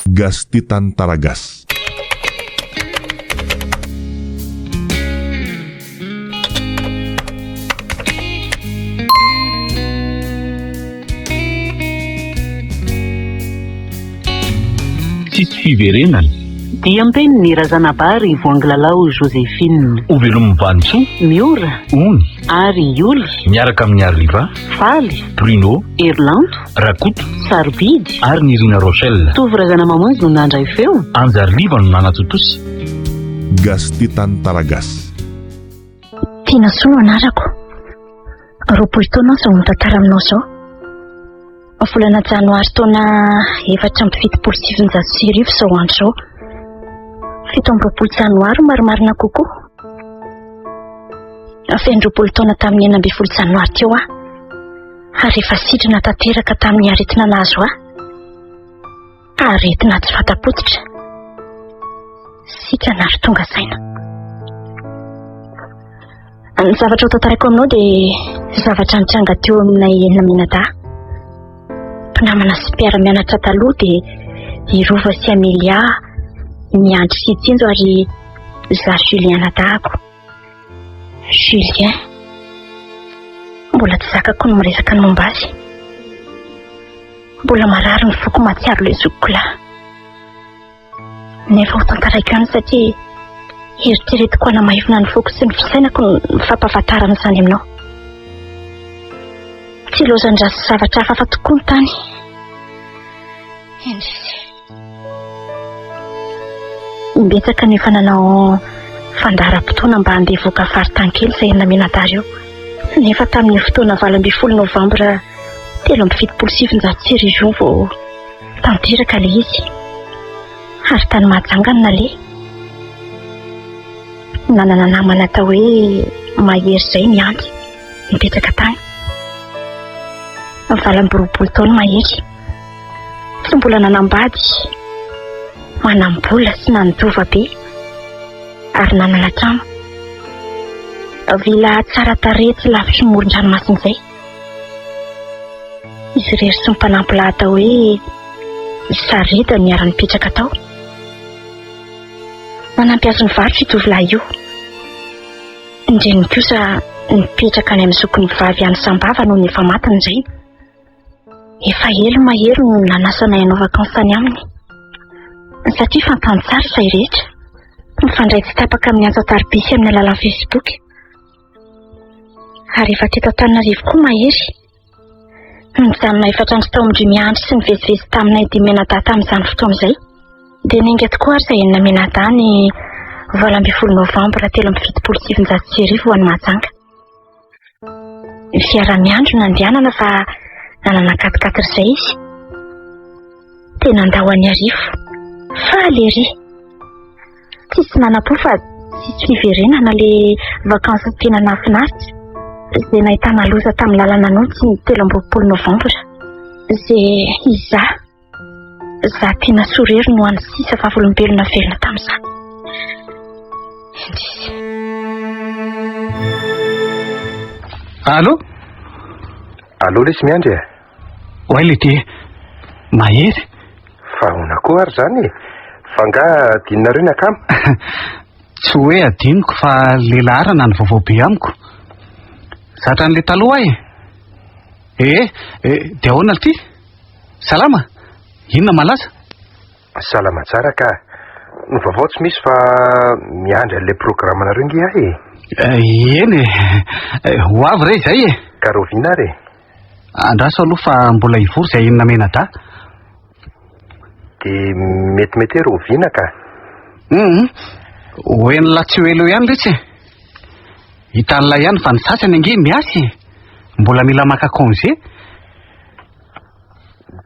Gas Titan Taragas. Tsisy fiverenana. Dia ampeny ny razanabary voangilalao Joséphine. Ovelom-bantso. Miora. Ony. Ary Ioly. Miaraka amin'ny Arliva. Faly. Bruno. Erlanto. Rakoto. Sarobidy. Ary ny Irina Rochelle. Tovy razana mamonjy no nandray feo. Anja Arliva no nanatotosy. Gas Titan Taragas. Tiana soa anarako. Roapolo taona aho no tantara aminao zao. Volana janoary taona 477 zao andro zao. 17 janoary marimarina kokoa. Fendroapolo taona tamin'ny 9 janoary teo aho. Ary efa sitrana tanteraka tamin'ny aretina nahazo aho. Aretina tsy fatapototra. Sitrana ary tonga saina. Ny zavatra ho tantarako aminao dia zavatra nitranga teo aminay Naminada. Mpinamana sy mpiara-mianatra taloha dia Irova sy Amelia, Miandry sy Tsinjo ary za Julien dahako. Julien, mbola tsy zakako no miresaka ny momba azy. Mbola marary ny foko matsiaro ilay zokiko lahy. Nefa ho tantarako ihany satria eritreretiko hanamahivana ny foko sy ny fisainako ny fampahafantarana izany aminao. Tsy loazan-drasy zavatra hafa tokoa ny tany. Betsaka ny efa nanao fandaharam-potoana mba handeha voaka faritany kely izay Naminada io. Nefa tamin'ny fotoana 20 Novambra 1777 vao tanteraka ilay izy. Ary tany Mahajanga na le. Nanana namana atao hoe Mahery izay mianty mipetraka tany. 20 taona Mahery. Tsy mbola nanambady, manambola sy nanodova be. Ary nanana trano. Vila tsara tarehy tsy lavitry ny moron-dranomasina izay. Izy irery sy ny mpanampy lahy atao hoe Sareda miara nipetraka tao. Manampy azy ny varotra io tovolahy io. Indreny kosa nipetraka any amin'ny zokin'ny vavy any Sambava noho ny efa matiny izay. Efa elo Mahery no nanasana ianao vakansy any aminy. Satria fantany tsara izay rehetra. Mifandray tsy tapaka amin'ny antso taribisy amin'ny alalan'ny Facebook. Ary efa teto Antananarivo koa Mahery. Nijanona 4 andro tao amin'ny miandry sy nivezivezy taminay Naminada tamin'izany fotoana izay. Dia ninga tokoa ary izay Naminada ny 20 Novambra 1777 ho any Mahajanga. Fiara-miandro nandehanana fa nanana 4x4 izay izy. Tena andao any arivo. Faly ery. Tsisy nanam-po fa tsisy fiverenana ilay vakansy tena nahafinaritra. Izay nahitana loza tamin'ny lalana Anontsy ny 13 Novambra. Izay za tena sorery no any sisa vavolombelona velona tamin'izany. Allô? Allô lesy miandry e? Oay lety Mahery. Fa ona koa ary zany e. Fa nga dinareo ny akamo? Tsy hoe adiniko fa lehilahy arana ny vaovao be amiko. Zatra an'le taloha e. Dia ahoana ty? Salama? Inona malaza? Salama tsara ka. Ny vaovao tsy misy fa miandry an'ilay programanareo nge ahy e. Eny ho avy re izay e. Ka roviana re. Andraso aloha fa mbola ivory izay Naminada. Dia metimety roviana ka. Hoeny latsy ho elo ihany letsy. Hitan'ilay ihany fa ny sasany ange miasy. Mbola mila maka congé.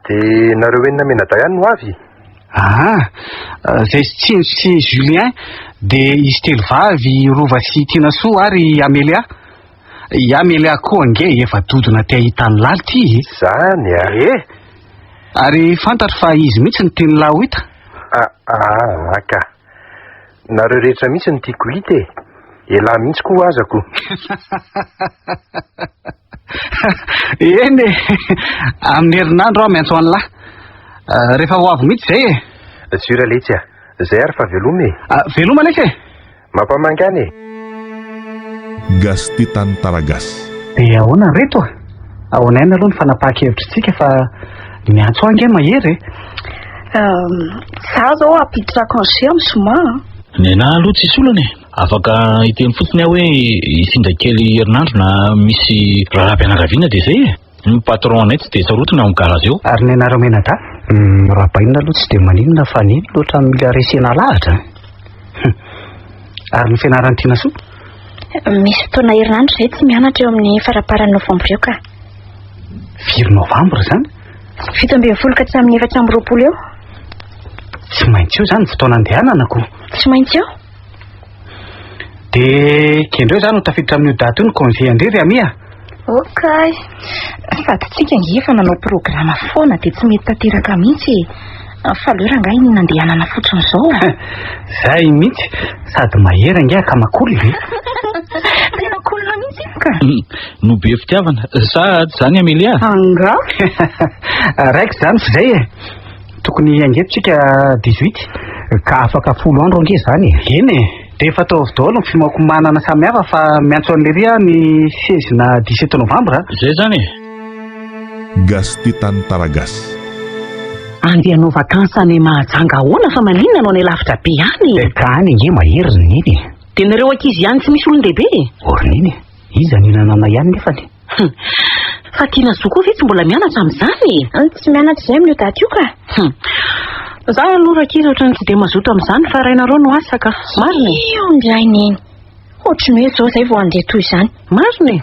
Dia nareo eny Naminada ihany no avy? Zay Tsinjo sy Julien. Dia izy telo vavy Rova sy Tinasoa ary Amelia. I Amelia koa ange efa dodona te hitany laly ty. Zany a. Ary fantatra fa izy mihitsy ny teny lahy ho hita. Ka. Nareo rehetra mihitsy ny tiako hita e. Elahy mihitsy koa azako. Eny amin'ny herinandro aho maintsy ho an'lahy. Rehefa ho avy mihitsy zay e. Tsy ora letsy zay ary fa veloma e. Veloma letsy e. Mampamangana e. Gasty Tantaragas. Dia ahoana reto a? Ao anaina aloha ny fanapahan-kevitrintsika fa miantso ange mahery e. Za zao ampiditra congé amin'ny zoma. Nena aloha tsisy olana e. Afaka hiteny fotsiny aho hoe isindra kely herinandro na misy raharaham-pianakaviana dia zay e. Ny patron anay tsy dia sarotina amin'ny karaha zao. Ary ny anareo menada rahabainina aloha tsy dia maninona fa niny loatra mila resena lahatra. Ary ny fianarany tiana soa? Misy fotoana herinandro zay tsy mianatra eo amin'ny faraparan'ny Novambra eo ka. Firy Novambra zany? 17 ka 14 eo. Tsy maintsy eo zany fotoana andehananako. Tsy maintsy eo. Dia kendreo zany ho tafiditra amin'io daty io ny congé andrery amia. Okay. Sady tsika ngefa nanao programa foana dia tsy mety tanteraka mihitsy. Falera ngai ny nandehanana fotsiny zao. Zay mihitsy sady mahery nge ka makoly ve. Tena kolona mihitsy ka. No be fitiavana sa zany Amelia? Anga. Raiky zany fa zay e. Tokony angepotsika 18 ka afaka 10 andro ange zany. Eny e. Dia efa ataovy daholo ny fimakomanana samihafa fa miantso an'lery ny 16 na 17 Novambra. Zay zany e. Gasty Tantaragas. Andehanao vakansa any Mahajanga ahoana fa maninona anao any lavitra be any? Ka any nge mahery niny. Dia nareo ankizy ihany tsy misy olon-dehibe? Orniny. Iza ny nanana ihany nefany. Fa tiana soa koa ve tsy mbola mianatra amin'izany? Tsy mianatra izay amin'ny daty io ka. Za aloha rakira ohatrany tsy dia mazoto amin'izany fa rainareo no asaka. Marina e. Io ndray neny. Ohatrany hoe zao zay vao andeha toy izany. Marina e.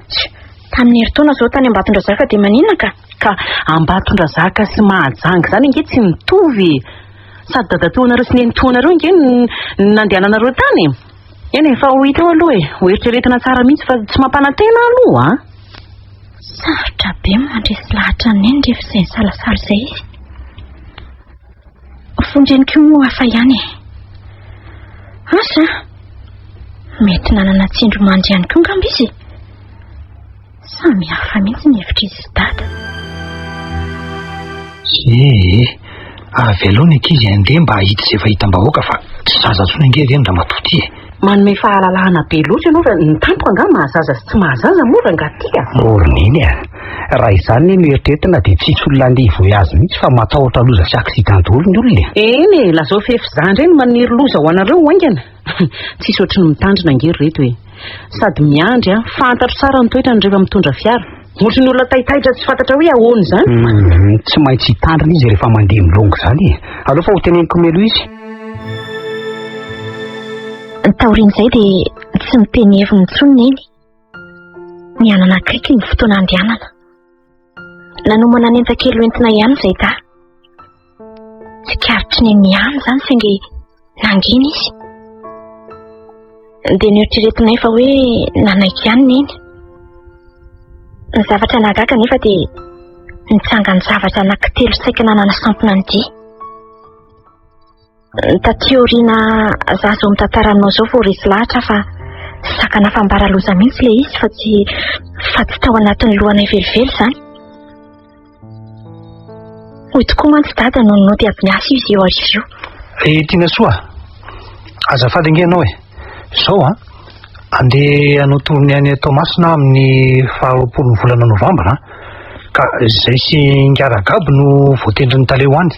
Tamin'ny heritaona zao tany Ambatondrazaka dia maninona ka? Ka Ambatondrazaka sy Mahajanga zany nge tsy mitovy. Sady dadatoanareo sy nenitoanareo nge nandehananareo tany. Eny efa ho hita eo aloha e. Ho eritreretina tsara mihitsy fa tsy mampanantena aloha a. Sarotra be mandresy lahatra neny rehefa izay salasala izay izy. Fondrany koa moa hafa ihany e. Asa mety nanana tsindro mandry ihany koa ngamba izy. Samy hafa mihitsy ny hevitra izy dada. Avy aloha ny ankizy andeha mba hahita izay fahitam-bahoaka fa tsy zaza tsony ange ireny raha matoty e. Manome fahalalahana be loatra ianao ny tampoka nga mahazaza sy tsy mahazaza moa rangatika. Orniny a. Raha izany no eritreretina dia tsisy olona andeha voyazy mihitsy fa matahotra loza sy aksidantolo ny olona. Eny e, lazao fefizany reny maniry loza ho anareo aingana. Tsisy ohatry ny mitandrina angery reto e. Sady miandry a, fantatro tsara ny toetrany rehefa mitondra fiara. Ohatry ny olona taitaitra tsy fantatra hoe ahoana zany. Tsy maintsy hitandrina izy rehefa mandeha milongo zany e. Aleo fa ho teneniko melo izy. Ny taorian'izay dia tsy miteny heviny intsony neny. Mianana akaiky ny fotoana andehanana. Nanomana ny entan-kely entina ihany izay ta. Tsy karitry ny ihany zany saingy nangina izy. Dia ny eritreretinay fa hoe nanaiky ihany neny. Ny zavatra nagaga nefa dia nitsangany zavatra anankitelo saika nanana sampona ny dia. Tatioriana za zao mitantaraninao zao vao resy lahatra fa sakana fambara loza mihitsy le izy fa tsy tao anatin'ny lohanay velively zany. Hoy tokoa mantsy dada no nody aby miasa izy eo arivo io. Tiana soa. Azafady ange ianao e. Zao a andeha hanao tourné any Tomasina amin'ny 20 volana Novambra ka zay sy ngaragabo no voatendry ny taleo any.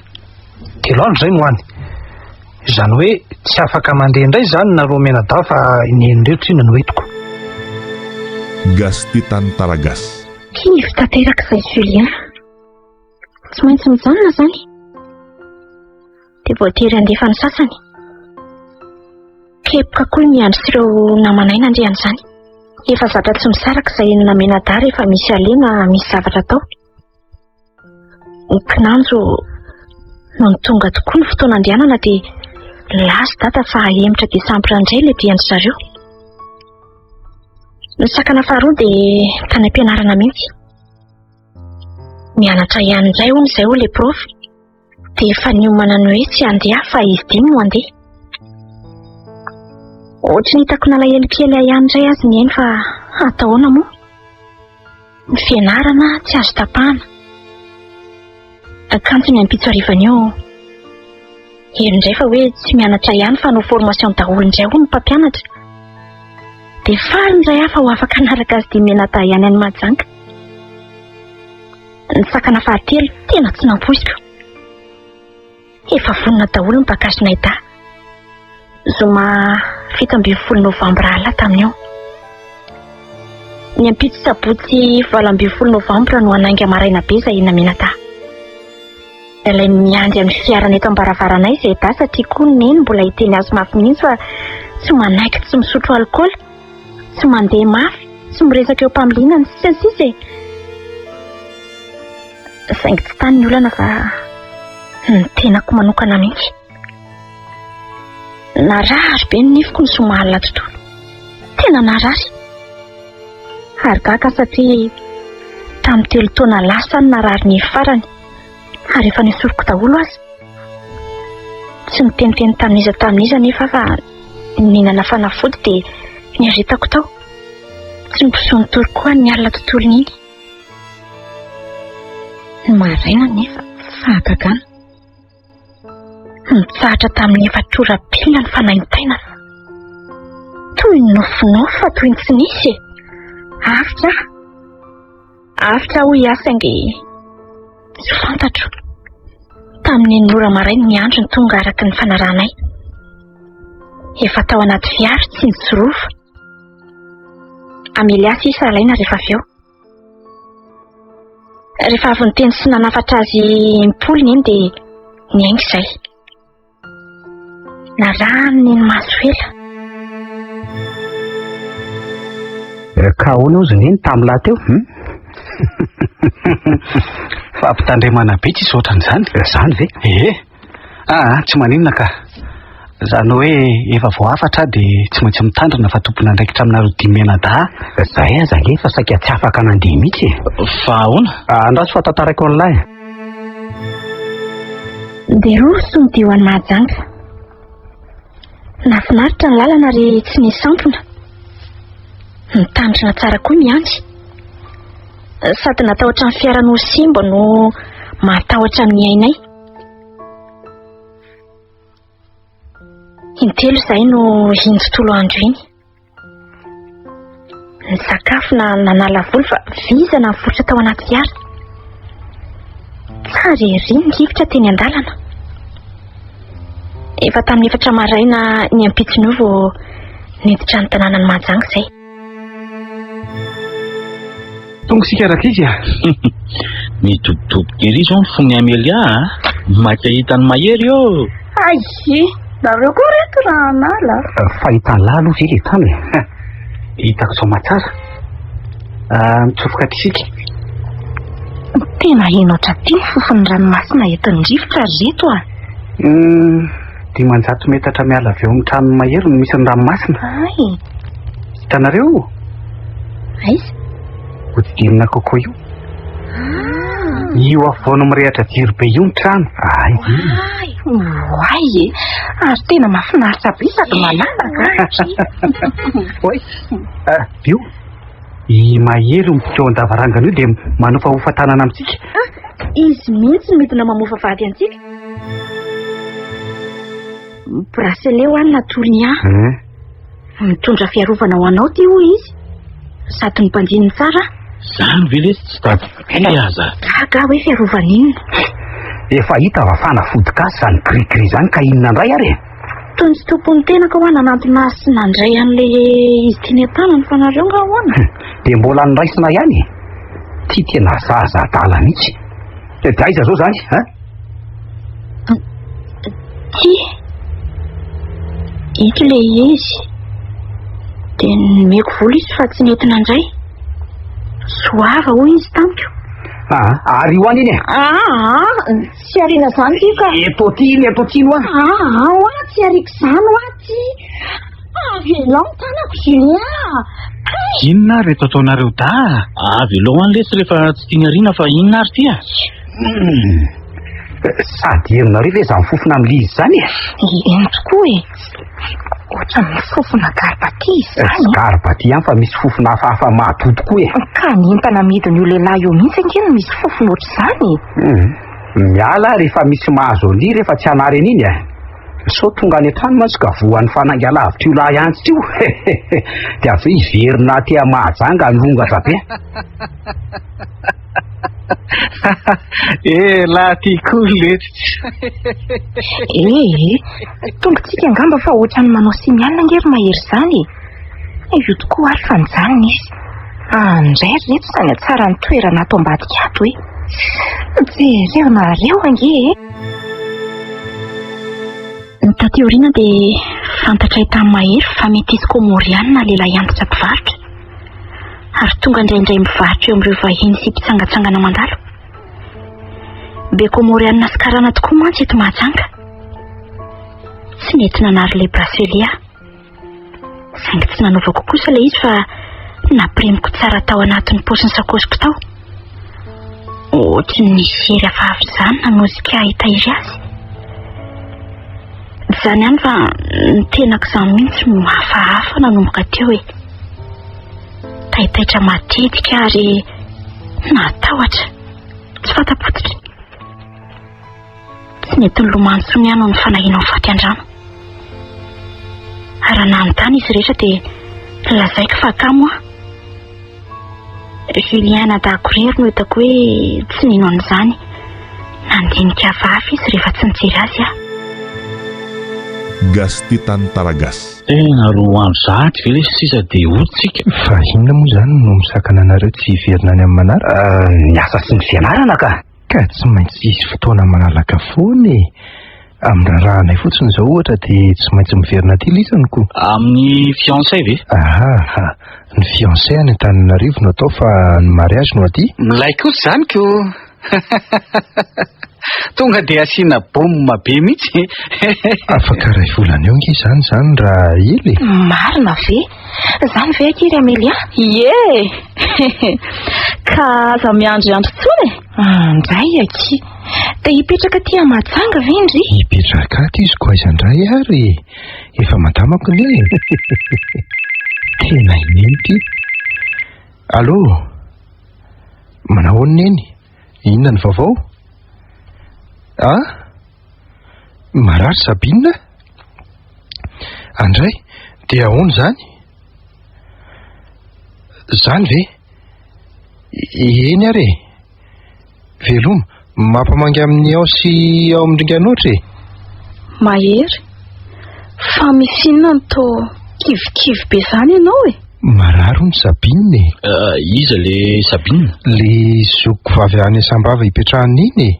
3 andro zay no any. Izany hoe tsy afaka mandeha indray zany nareo menada fa inenireo tsina no entiko. Gasty Tantaragas. Kivy tanteraka izay Julien. Tsy maintsy mijanona zany. Dia voatery andefa ny sasany. Kepoka koa miandry sy ireo namanay nandrehany zany. Efa zatra tsy misaraka izay namenada rehefa misy alena misy zavatra atao. Ny kinanjo no tonga tokoa ny fotoana andehanana dia lasy data fa emitra Desambra indray le briandry zareo. Ny sakana faharoa dia tany am-pianarana mihitsy. Mianatra ihany indray hono izay ho le prof. Dia efa niomana ny hoe tsy handeha fa izy dimy no handeha. Ohatry ny hitako nalahelo kely ihany indray azy ny eny fa atahoana moa. Ny fianarana tsy azo tapahana. Akanjo ny ampitso arivana eo. Eny indray fa hoe tsy mianatra ihany fa no formasion daholo indray ho ny mpampianatra. Dia faly ny iray hafa ho afaka anaraka azy dia menata ihany any Mahajanga. Ny sakana fahatelo tena tsy nampoiziko. Efa vonona daholo ny bakasina ida. Zoma 17 Novambra ala tamin'io. Ny ampitso sabotsy 18 Novambra no anainga maraina be izay namenata. Ilay miandry amin'ny fiarana eto am-baravaranay izay da satria koa ny neny mbola hiteny azy mafy mihitsy fa tsy manaiky, tsy misotro alikaola, tsy mandeha mafy, tsy miresaka eo mpamiliana ny sisa e. Saingy tsy tany ny olana fa ny tenako manokana mihitsy. Narary be ny nifiko ny somahalina tontolo. Tena narary. Ary gaga satria tamin'ny 3 taona lasa ny narary ny farany. Ary efa nisoroko daholo azy. Tsy niteniteny tamin'iza nefa fa ninana fanafody dia niaritako tao. Tsy niposony tory koa ny alina tontolo iny. Ny maraina nefa fahagagana. Nitsahatra tamin'ny 4 orapilina ny fanaintaina. Toy ny nofinofy fa toy ny tsy nisy. Avitra hoy asaingy tsy fantatro. Tamin'ny nora maraina ny andro ny tonga araka ny fanaranay. Efa tao anaty fiara tsy nijorovo. Ameliasy isa alaina rehefa avy eo. Rehefa avy niteny sy nanafatra azy impolony iny dia niainga izay. Narany ny masoela. Ka ahoana ozy neny tamin'ny lahy teo? Fampitandremana be tsy ohatran'izany. Izany ve? Tsy maninona ka. Izany hoe efa voafatra dia tsy maintsy mitandrina fa tompona andraikitra aminareo dimena-da. Izay aza nge fa saika tsy afaka nandeha mihitsy. Fa ahoana? Andraso fa tantarako an'ilay. Dia roso ny dio any Mahajanga. Nafinaritra ny lalana ary tsy nisampona. Nitandrina tsara koa miandry. Sady natahotra ny fiara no simba no matahotra amin'ny ainay. Intelo izay no iny tontolo andro iny. Ny sakafo na nanala voly fa vizana ny fotra tao anaty fiara. Tsara ery ny rivotra teny an-dalana. Efa tamin'ny 4 maraina ny ampitsony vao niditra ny tanàna ny Mahajanga izay. Tonga sika rakika. Midobodoboka ery izao ny fony Amelia. Maika hitany mahery eo. Ai, nareo koa reto raha anala. Fahitany lahy aloha ve le tany. Hitako izao matsara. Mitsofoka tisika. Tena henotra ty ny fofon'ny ranomasina eton'ny rivotra reto a. 500 metatra miala avy eo amin'ny trano mahery no misy ny ranomasina. Ay. Hitanareo? Aiza? Hodidinina kokoa io. Io afovoany mirehatra jiro be io ny trano. Ay, ary tena mahafinaritra be sady malalaka. Oy. Bio. I mahery miditra ao an-davarangana io dia manofa hofantanana amintsika. Izy mihitsy midina mamofa vady antsika. Bracelet ho any natolony ahy. Mitondra fiarovana ho anao ty hoy izy. Sady ny mpanjiny tsara. Izany ve le tsy tady aza. Gaga hoe fiarovana inona. Efa hita fa fanafody gasy izany grigri izany ka inona indray ary. Toy ny tompony tenaka ho nanantona sy nandray an'le izy tiany tanany fanareo nga hoana. Dia mbola niraisina ihany. Ty tena zaza-dala mihitsy. Dia aiza zao zany? Ty. Ito le izy. Dia nomeko vola izy fa tsy nentina indray. Soava hoy izy tamiko. Ary ho any iny e? Tsy ariana izany ty ka. Eto ty no Hoa tsy ariko izany hoa ty. Velao ny tanako Julien. Inona reto ataonareo da? Velao any lesy rehefa tsy tiany ariana fa inona ary ty a? Sady herinareo ve izany fofona amin'ilay izy izany e? Eny tokoa e. Ohatran'ny fofona garbaty izany. Garbaty ihany fa misy fofona hafahafa mahatoto koa e. Ka nientana midiny io lehilahy io mihitsy angeny misy fofona ohatr'izany. Miala rehefa misy mahazo ny rehefa tsy anareny iny e. So tonga any an-trano mantsy ka voan'ny fanangalavitra io lahy antsy io. Dia avy iverina aty Mahajanga ny longatra be. Lahy ty koletry. Tongotsika angamba fa ohatrany manao simialina ngery mahery izany. Io tokoa ary fa nijanona izy. Andray reto izany tsara ny toerana ato ambadika ato e. Jereo nareo ange e. Ny tateoriana dia fantatra tamin'ny mahery fa mety izy komoriana lehilahy antitra mpivarotra. Ary tonga indraindray mivarotra eo amin'ireo vahiny sy mpitsangatsangana mandalo. Be komoriana sy karana tokoa mantsy eto Mahajanga. Tsy nety nanary le bracelia. Saingy tsy nanaovako kosa ilay izy fa napremiko tsara tao anatin'ny paosiny sakosiko tao. Ohatry ny sery hafahafa izany nanosika hitahiry azy. Izany ihany fa ny tenako izany mihitsy mahafahafa nanomboka teo e. Tahitaitra matetika ary natahotra. Tsy fatapotika. Tsy nety ny lomantsony ihany ny fanahiana amin'ny faty an-drano. Ary nanontany izy rehetra dia lazaiko fa kamo aho. Julien Nadakorery no hitako hoe tsy nino an'izany. Nandinika hafahafa izy rehefa tsy nijery azy aho. Gastitan Taragas. Tena roa andro zaty ve ilay sisa dia hoditsika. Fa inona moa izany no misakana anareo tsy hiverina any amin'ny manara? Ny asa sy ny fianarana ka. Ka tsy maintsy isy fotoana malalaka foana e. Amin'ny rahanay fotsiny izao ohatra dia tsy maintsy miverina aty lisaniko. Amin'ny fiancé ve? Ny fiancé any Antananarivo no atao fa ny mariage no aty. Milay kosa izany ko. Tonga dia asiana bomma be mihitsy. Afaka ray volana eo nge izany raha ely. Marina ve? Izany ve akery Amelia? Ie. Ka aza miandry andro tsony. Andray aky. Dia hipetraka aty Mahajanga ve ndry? Hipetraka aty izy koa izandray ary. Efa madamako ny tena ineny ty. Allô? Manao neny? Inona ny vaovao? Marary Sabina? Andray, dia ahoana izany? Izany ve? Eny ary e. Veloma, mampamangy amin'ny ao sy ao amin'ny ringan'oatra e. Mahery, fa misy inona ny to kivikivy be izany ianao e? Marary ny Sabina e. Iza le Sabina? Le zoko vavy any Asambava hipetrahany iny e.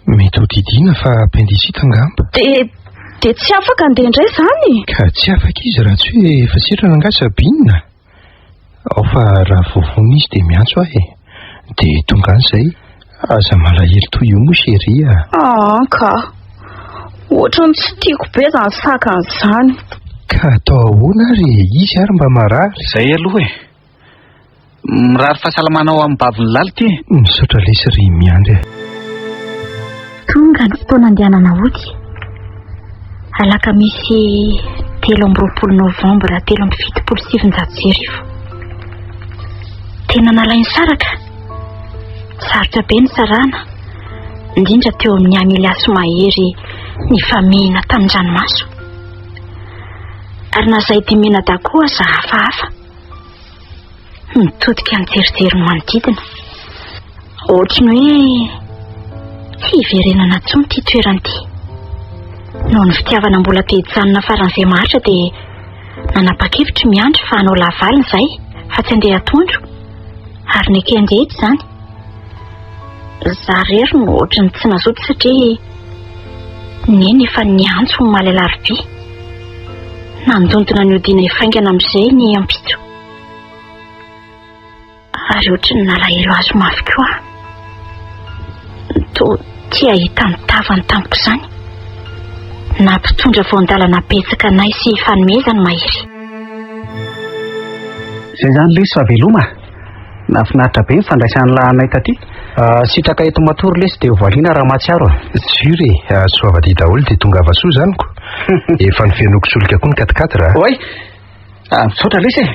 Mety ho didiana fa appendicite angamba. Dia tsy afaka andeha indray izany. Ka tsy afaka izy raha tsy hoe efa sirana nga Sabina. Ao fa raha vovony izy dia miantso ahy. Dia tonga an'izay. Aza malahelo toy io moa sheria. Ka ohatrany tsy tiako be izany sakan'izany. Ka atao ahoana ary izy ary mba marary. Izay aloha e. Mirary fahasalamana ao amin'ny bavon'ny lalitra. Misaotra lesy ry miandry. Tonga ny fotoana andehanana ody. Alakamisy 13 Novambra 1770. Tena nalainy saraka. Sarotra be ny sarana. Indrindra teo amin'ny Amelia sy Mahery ny famihana tamin'ny ranomaso. Ary nazay dimena dakoa aza hafahafa. Mitodika mijerijery ny manodidina. Ohatrany hoe tsy hiverenana intsony ity toerana ity. Noho ny fitiavana mbola te-hijanona faran'izay maharitra dia nanapa-kevitra miandry fa hanao lavalina izay fa tsy andeha atondro. Ary ny andeha izany. Zarery no ohatrany tsy nazoto satria neny efa niantso ny malalarobe. Nandondona ny odiana ifaingana amin'izay ny ampito. Ary ohatrany nalahelo azo mafy koa. Tia hitany tavany tamiko izany. Nampitondra voandalana betsaka nay sy fanomezany Mahery. Izay izany lesy fa veloma. Nafinaritra be mifandraisan'ny lahanay taty. Sitraka eto matory lesy dia hovaliana raha mahatsiaro. Jure, soavady daholo dia tonga avasoa izany ko. Efa nifenoko solika koa ny katikatra. Oay, misaotra lesy e.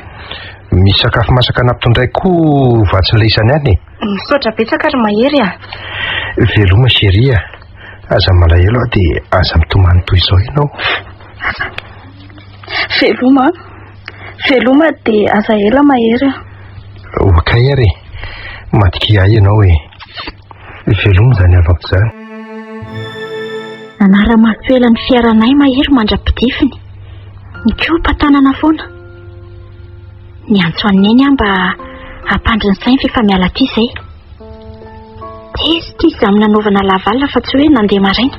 Misy sakafo masaka nampitondray koa vatsin'ilay isany any. Misaotra betsaka ary mahery a. Veloma sheria, aza malahelo aho dia aza mitomany toy izao ianao. Veloma dia aza ela mahery a. Okay ary, madiky ahy ianao e. Veloma zany avako zany. Nanara-mampela ny fiaranay mahery mandra-pidifiny. Ny kopa tanana foana. Ny antso aneny mba hampandriny sainy fifamiala ty izay. Teza amin'ny nanaovana lavalina fa tsy hoe nandeha maraina.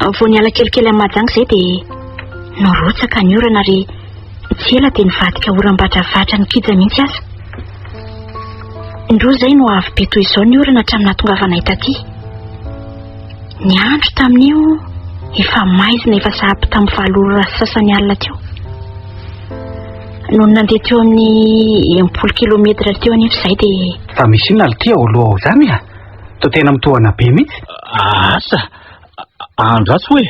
Vao niala kelikely amin'ny majanga izay dia norotsaka ny orana ary tsy ela dia nivadika oram-batravatra ny kija mihitsy aza. Indroa izay no avy be toy izao ny orana hatramin'ny nahatongavanay taty. Ny andro tamin'io efa maizina efa sahaby tamin'ny valora sasany alina teo. Noho nandeha teo amin'ny 10 kilometatra teo anefa izay dia Fa misy inona ty ao aloha ao zany a? Toa tena mitohana be mihitsy. Asa, andraso hoe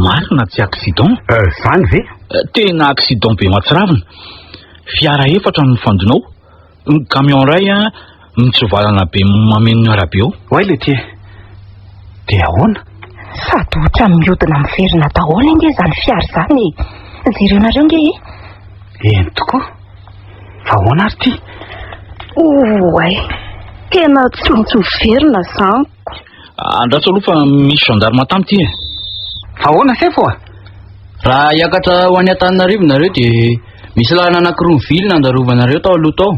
marina tsy accident. Zany ve? Tena accident be mahatsiravina. Fiara 4 no fandonao. Ny camion ray mitsovalana be mameno ny arabe ao. Oay le ty. Dia ahoana? Sady ohatra mihodina miverina daholo inge izany fiara izany. Jerenareo nge e? Eny tokoa. Fa ahoana ary ty? Oay, tena tsy maintsy miverina izany. Andraso aloha fa misy gendarme tamy ty e. Fa ahoana sefo a? Raha hiakatra ho any Antananarivo nareo dia misy lalana anankiroa mivily nandarovanareo tao aloha tao.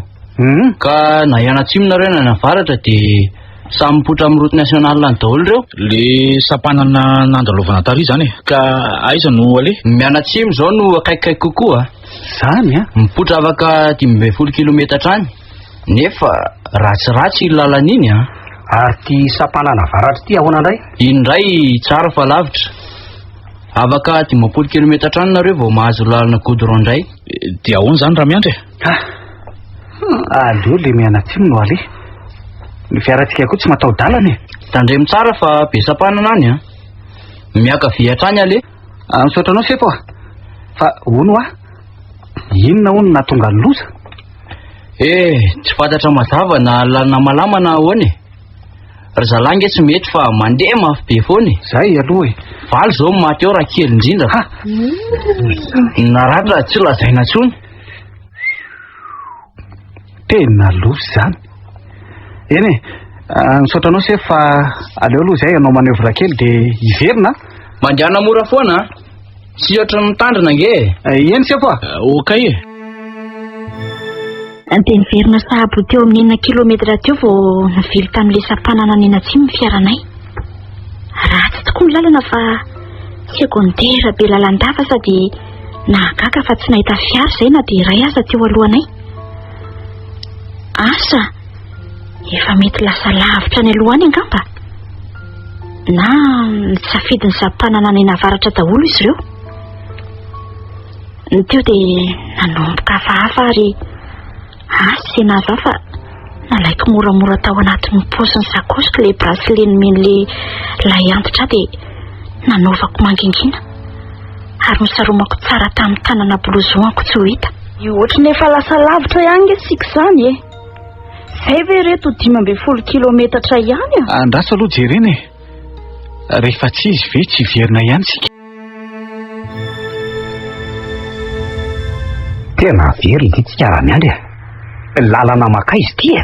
Ka na hianatsimo nareo na navaratra dia samy mipoitra amin'ny route nationale any daholo reo. Le sampanana nandalovana tary zany e. Ka aiza no ale? Mianatsimo izao no akaikikaiky kokoa. Zany a? Mipoitra afaka 12 kilometatra any. Nefa ratsiratsy lalana iny a. Ary ty sampanana varatra ty ahoana indray? Indray tsara fa lavitra. Afaka 10 kilometatra any nareo vao mahazo lalana goudron indray. Dia ahoana zany raha miandry? Aleo le mianatsimo no ale. Ny fiarantsika koa tsy mataho-dalana e. Tandremo tsara fa be sampanana any a. Miaka viatra any ale. Misaotra anao sefo a. Fa hono a? Inona hono nahatonga ny loza? Tsy fantatra mazava na lalana malama na ahoana e. Ry zalangy tsy mety fa mandeha mafy be foana e. Zay aloha e. Valy zao maty ao raha kely indrindra. Naratra tsy lazaina tsony. Tena loza zany. Eny e, misaotra anao sefo fa aleo aloha zay anao manevra kely dia hiverina. Mandeana mora foana. Tsy ohatra mitandrina nge. Eny sefo a? Okay e. Dia niverina sahabo teo amin'ny 9 kilometatra teo vao nivily tamin'ilay sampanana any Anatsimo ny fiaranay. Ratsy tokoa ny lalana fa sekondera be lalan-dafa sady nahagaga fa tsy nahita fiara izay na dia iray aza teo alohanay. Asa, efa mety lasa lavitra ny alohany angamba. Na nisafidy ny sampanana any navaratra daholo izy ireo. Teo dia nanomboka hafahafa ary sy nazo fa nalaiko moramora tao anatin'ny paosiny sakosiko ilay bracelet men'ilay lay antitra dia nanaovako mangingina ary misaromako tsara tamin'ny tanana blouson-ako tsy ho hita. Io ohatrany efa lasa lavitra ihany nge sika izany e. Zay ve reto 12 kilometatra ihany a? Andraso aloha jerena e. Rehefa tsy izy ve tsy verina ihany sika. Tena very ity tsy kara-miandry a. Lalana maka izy ty e,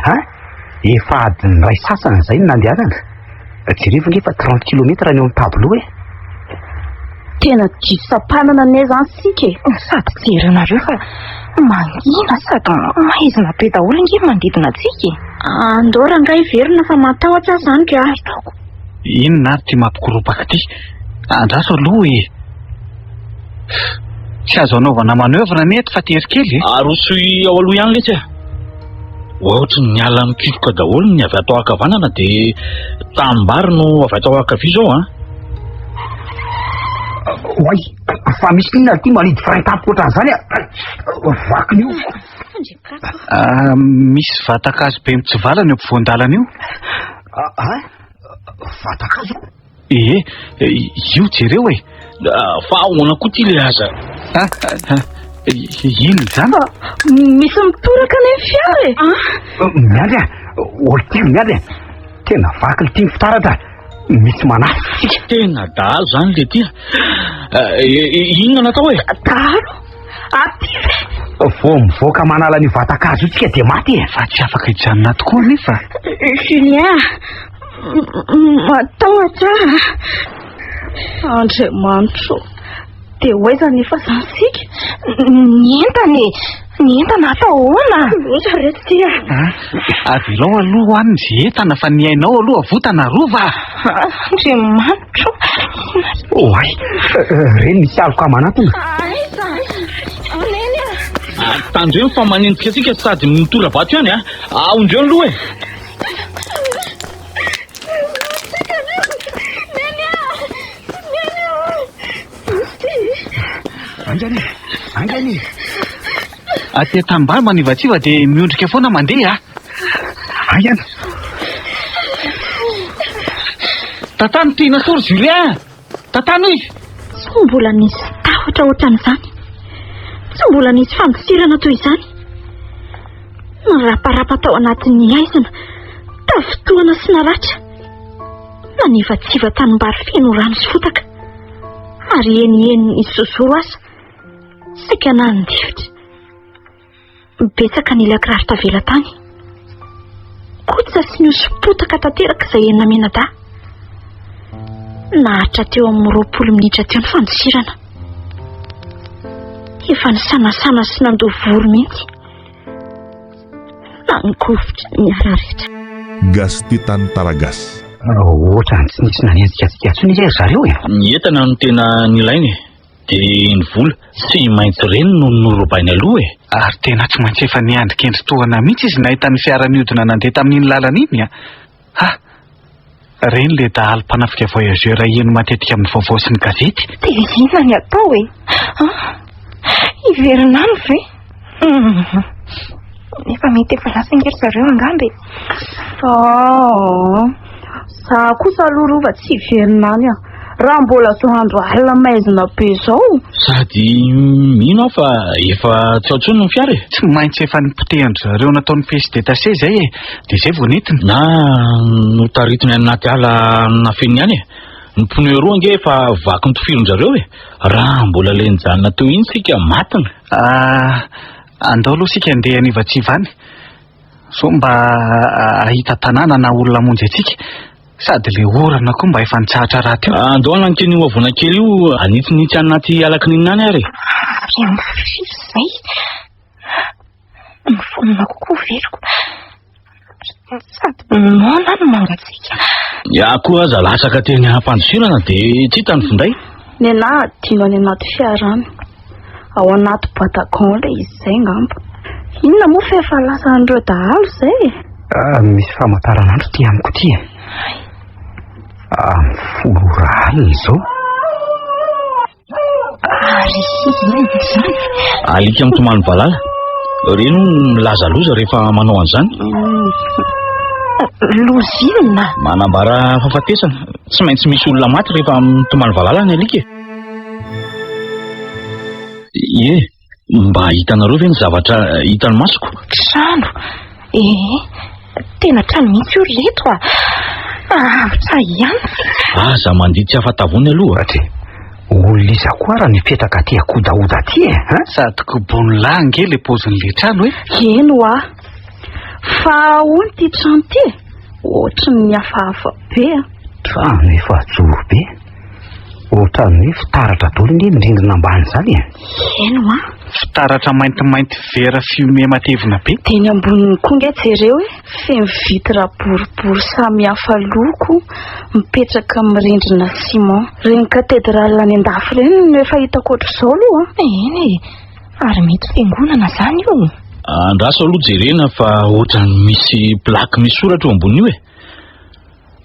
efa adiny ray sasany izay no nandehanana. Jereva nge fa 30 kilometatra ny eo amin'ny tabloa e. Tena diso sampanana ne zany sika e. Sady jerenareo fa mangina sady maizina be daholo nge manodidina antsika e. Andao rangahy verina fa matahotra zany ka. Inona ary ty mampikoropaka ty? Andraso aloha e. Tsy azo anaovana manœuvre neto fa tery kely e. Aroso ao aloha ihany letsy a. Ohatry ny ala mikikoka daholo ny avy atao ankavanana dia tambary no avy atao ankavia zao a. Oay, fa misy inona ty manidy fahaitapiko ohatran'izany a. Vakiny io. Misy vatakazo be mitsivalana eo ampovoan-dalana io. Vatakazo? Io jereo e. Fa ahoana koa ty le aza. Ino zany? Misy mitoraka any amin'ny fiara e. Miady olo ty miady tena vaky le tiany fitaratra. Misy manasy. Tena dahalo zany le ty. Inona natao e? Dahalo? Aty ve? Vao mivoaka manala ny vatakazo tsika dia maty e. Fa tsy afaka hijanona tokoa nefa. Julien, matahotra. Andriamanitro, dia hoaizany efa zansika. Ny entana atao ahoana? Loatra reto tia. Avelao aloha hoany ze entana fa ny ainao aloha votana rova. Andriamanitro. Oay, reny misy aloka manatona. Tandreo fa manentika tsika sady mitora bato ihany a. Aondreo aloha e. Angany. Aty tambany manivatsiva dia miondrika foana mandeha. Angany. Tatano tiana sory Julien. Tatano izy. Tsy mbola nisy tahotra ohatran'izany. Tsy mbola nisy fangisirana toy izany. Naraparapa tao anatin'ny aizana, tafitoana sy naratra. Nanivatsiva tanimbary feno rano sy fotaka. Ary eny ny sosoro asa. Sika nandifitra. Betsaka ny lakirary tavela tany. Kotsa sy niosopotaka tanteraka izay enina menada. Nahatra teo amin'ny 20 minitra teo ny fandisirana. Efa ny sanasana sy nandovory mihitsy. Nangovitra ny araretra. Gastitan Taragas. Ohatrany tsy nisy nanenjika tsony izy zareo e. Ny entana no tena nilainy dia ny vola sy maintsy reny no norobainy aloha e. Ary tena tsy maintsy efa niandrikendry tohana mihitsy izy nahita ny fiara niodina nandeha tamin'iny lalana iny a. Reny le dahalo mpanafika voyageur eno matetika amin'ny vaovao sy ny gazety. Dia inona ny atao e? Iverinany ve? Efa mety efa lasa ingery zareo angambe. Za kosa aloha rova tsy iverinany a. Raha mbola zao andro alina maizina be zao. Sady mino aho fa efa tsy ao tsony ny fiara e. Tsy maintsy efa nipotehany zareo nataony pièce détachée zay e. Dia zay vao nentina. Na notaritiny anaty ala nafeny ihany e. Ny pneu roa nge efa vaky nitofiron-jareo e. Raha mbola lenjanona teo iny sika matina. Andao aloha sika andeha anivatsiva any. So mba ahita tanàna na olona monjy atsika. Sady le orana koa mba efa nitsahatra raha teo. Andao ananken' io avona kely io anitsinitsy anaty alakin'iny any ary. Ary amin'ny firy izay. Ny fonina kokoa veriko. Sady nona no mangatsika. Ya koa aza lasaka teny hampandosirana dia tsy hitany finday. Ny anahy adino any anaty fiarany. Ao anaty batagon le izy izay ngamba. Inona moa fa efa lasa andreo dahalo izay? Misy famantaranandro ty amiko ty e. 10 alina izao. Ary izany. Alika amin'ny Tomany Valala. Reno milaza loza rehefa manao an'izany. Lozina. Manambara fahafatesana. Tsy maintsy misy olona maty rehefa amin'ny Tomany Valala ny alika. Mba hitanareo ve ny zavatra hitany masoko? Trano. Tena trano mihitsy io reto a. Avitra ihany. Aza mandihy tsy afatavony aloha. Olona iza koa raha mipetraka aty akodaoda aty e. Sady kobony lahy nge le pozin'le trano e. Eno a. Fa ahoana ty trano ty? Ohatran'ny hafahafa be a. Trano efa joro be. Ohatran'ny fitaratra daholo ny rindrina ambany izany e. Eno a. Fitaratra maintimainty vera fumé matevina be. Dia ny amboniny koa nge jereo e. Feno vitra boribory samy hafa loko mipetraka amin'ny rindrina simon. Reny katedralina any andafy reny no efa hitako ohatr'izao aloha. Eny e. Ary mety fiangonana zany io. Andraso aloha jerena fa ohatrany misy plaque misy soratra eo ambony io e.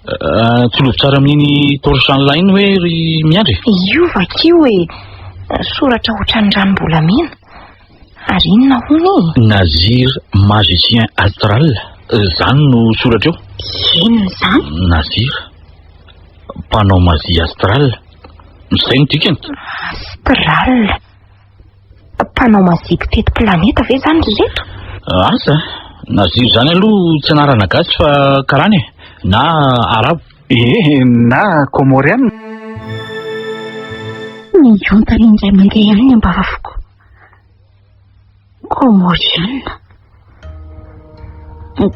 Tsy lovy tsara amin'iny torsan'la iny hoe ry miandry. Io vakio e. Soratra ohatran'ny ranom-bolamena. Ary inona hono? Nazir magicien astral. Zany no soratra eo. Inona zany? Nazir. mpanao mazy astral. Izay no dikany. Astral? Mpanao maziko teto planeta ve zany reto? Asa naziro zany aloha tsy anarana gasy fa karany na arabo. Na komoriana. Mionta indray mandeha ihany ny ambavafoko.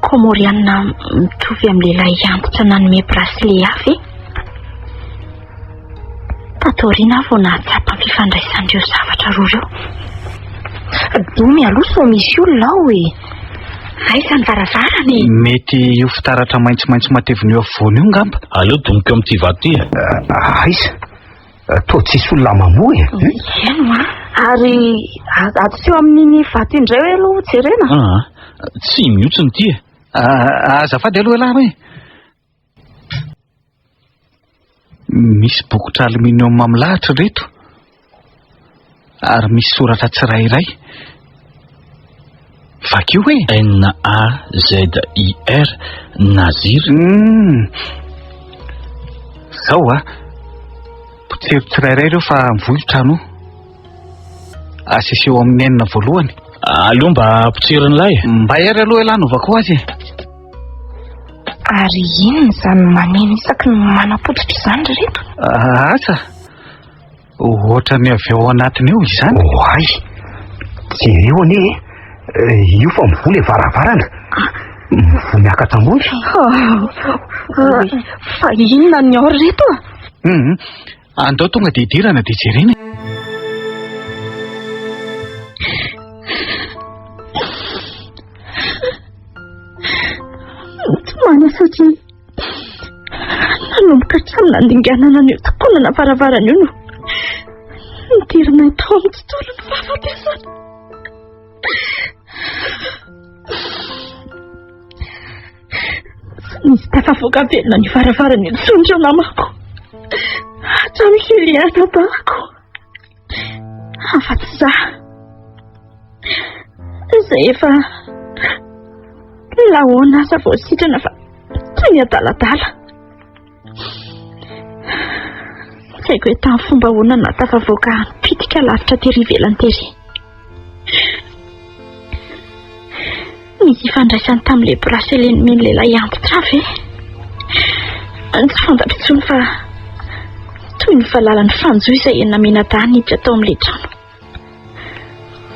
Komoriana mitovy amin'ny lehilahy antitra nanome bracelet avy. Tatoriana vao nahatsapa mpifandraisan'ireo zavatra roa ireo. Domy aloha so misy olona ao e. Aiza ny varavarany? Mety io fitaratra maitsomaitso mateviny eo afovoany io ngamba. Aleo domiko amin'ity vato ty. Aiza? Toa tsisy olona mamoa e. Eno a? Ary ato amin'iny vato indray hoe aloha jerena? Tsy mihotson ty. Azafady aloha elahy hoe. Misy bokotra aluminium milahatra reto. Ary misy soratra tsirairay. Vakio hoe NAZIR Nazir. Zao potsero tsirairay reo fa mivoy trano. Aseseo amin'ny enina voalohany. Aleo mba potseriny lahy. Mba ery aloha elahy novako azy. Ary inona zany maneno isaky ny manapotitra izany reto? Asa ohatra ny avy ao anatiny eo izany. Ay, jereo ane io fa mivoly varavarana. Mivoly miakatra ambony. Fa inona ny ao reto? Andao tonga dia idirana dia jerena. Mana satria nanomboka hatramin'ny andinganana an'io tokonana varavarana io no nidirina tao amin'ny tontolo ny fahafatesana. Nisy tafavoaka velona ny varavarana io tsondro namako hatramin'ny hiliana dahako. Afa-tsy za izay efa lahoana asa vao sitrana fa toy ny adaladala. Tsy haiko hoe tamin'ny fomba hoana na tafavoaka pitika lavitra tery ivelany tery. Misy ifandraisany tamin'ilay bracelet nomeny lehilahy antitra ve? Tsy fantatritsony fa toy ny valalan'ny fanjo izay enina menadà niditra tao amin'ilay trano.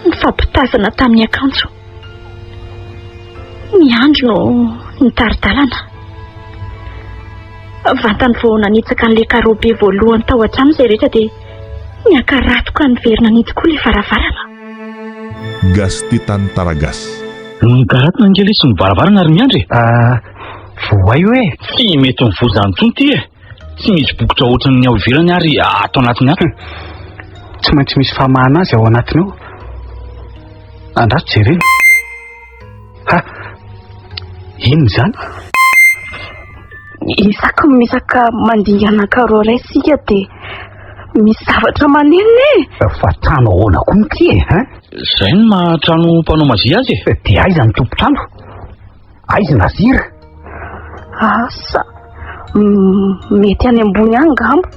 Nifampitazana tamin'ny akanjo. Ny andro no nitaridalana. Vantany vao nanitsaka an'ilay karobe voalohany tao an-trano izay rehetra dia niakaratoka ny verina nidikoa ilay varavarana. Gas titany taragas. Karatona ngely sy ny varavarana ary miandry. Voay hoe tsy mety mivozany tsony ty. Tsy misy bokotra ohatran'ny ao ivelany ary ato anatiny ato. Tsy maintsy misy famahana azy ao anatiny ao. Andraso jerena. Ino zany? Isaky misaka mandingana karoray sika dia misy zavatra maneno e. Fa trano ahoana koa mity Zay ny mahatrano mpanao mazy azy. Dia aiza ny tompo-trano? Aiza Nazira? Asa mety any ambony any ngamba.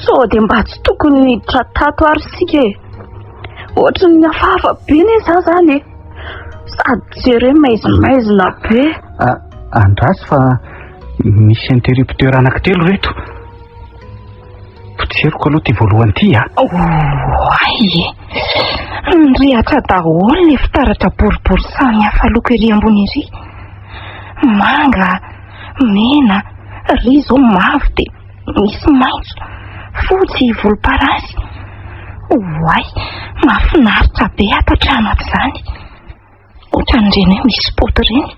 Sao dia mba tsy tokony niditra tato ary sika e. Ohatrany ny hafahafa be ne za zany e. Sady jere maizina be. Andraso fa misy interrupteur anankitelo reto. Potseriko aloha ty voalohany ty Ay, nirehatra daholo ny fitaratra boribory samy hafa loko ery ambony ery. Manga, mena, ry zao mavo dia misy maitso, fotsy, volomparasy. Oay, mahafinaritra be ato-trano ato izany. Ohatran'ireny hoe misy spot ireny.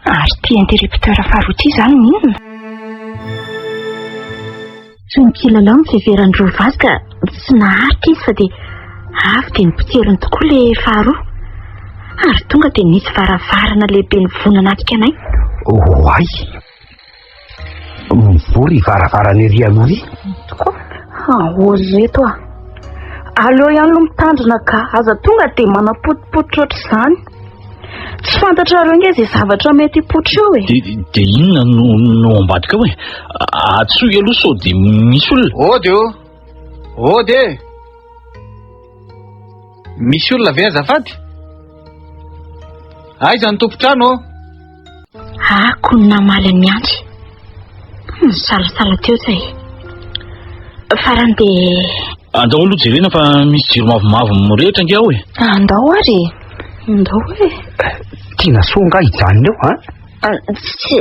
Ary ty interrupteur faharoa ty izany minona? Sy ny kilalao miveveran'ny roa vazy ka tsy naharitra izy fa dia avy dia nipotseriny tokoa ilay faharoa. Ary tonga dia nisy varavarana lehibe nivona anatika anay. Ay, mivory varavarana ery aloha ry. Ahory reto Aleo ihany no mitandrina ka aza tonga dia manapotipotra ohatr'izany. Tsy fantatrareo nge izay zavatra mety hipoitra eo e. De inona no ambadika hoe atsoy aloha sao de misy olona. Ody misy olona ve azafady? Aiza ny tompotrano? Ako ny namaly any miantsy. Misalasala teo zay. Farany de andao aloha jerena fa misy jiro mavomavo mirehitra nge ao e. andao ary. Andao hoe Tiana soa nga hijanona eo, ha? Tsy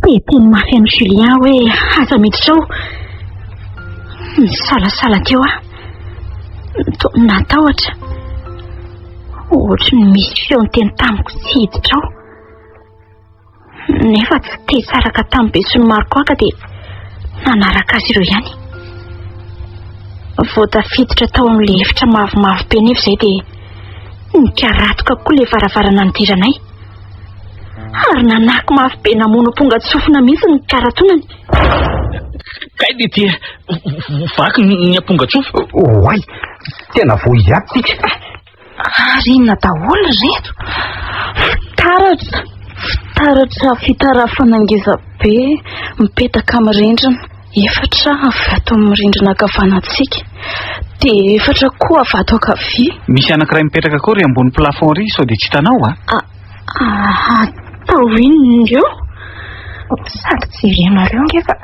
de teny mafy an'i Julien hoe aza miditra ao. Misalasala teo natahotra. Ohatry ny misy feony teny tamiko tsy hiditra ao. Nefa tsy te saraka tamin'ny be sy ny maro koa ka de nanaraka azy ireo ihany. Vao tafiditra tao amin'le efitra mavomavo be nefa izay de nikaratoka koa le varavarana nidiranay. Ary nanaky mafy be namono amponga tsofina mihitsy ny karatonany. Kay de tia vaky ny amponga tsofa. Oay, tena vo izy tsika. Ary inona daholo reto? Fitaratra fitarafanangeza be mipetaka amin'ny rindrina. Efatra avy ato amin'ny rindrina ankavanantsika. De efatra koa avy ato ankavia. Misy anankiray mipetraka koa ry ambony plafond ry sao de tsy hitanao Tao inona io? Sady tsy irenareo ngefa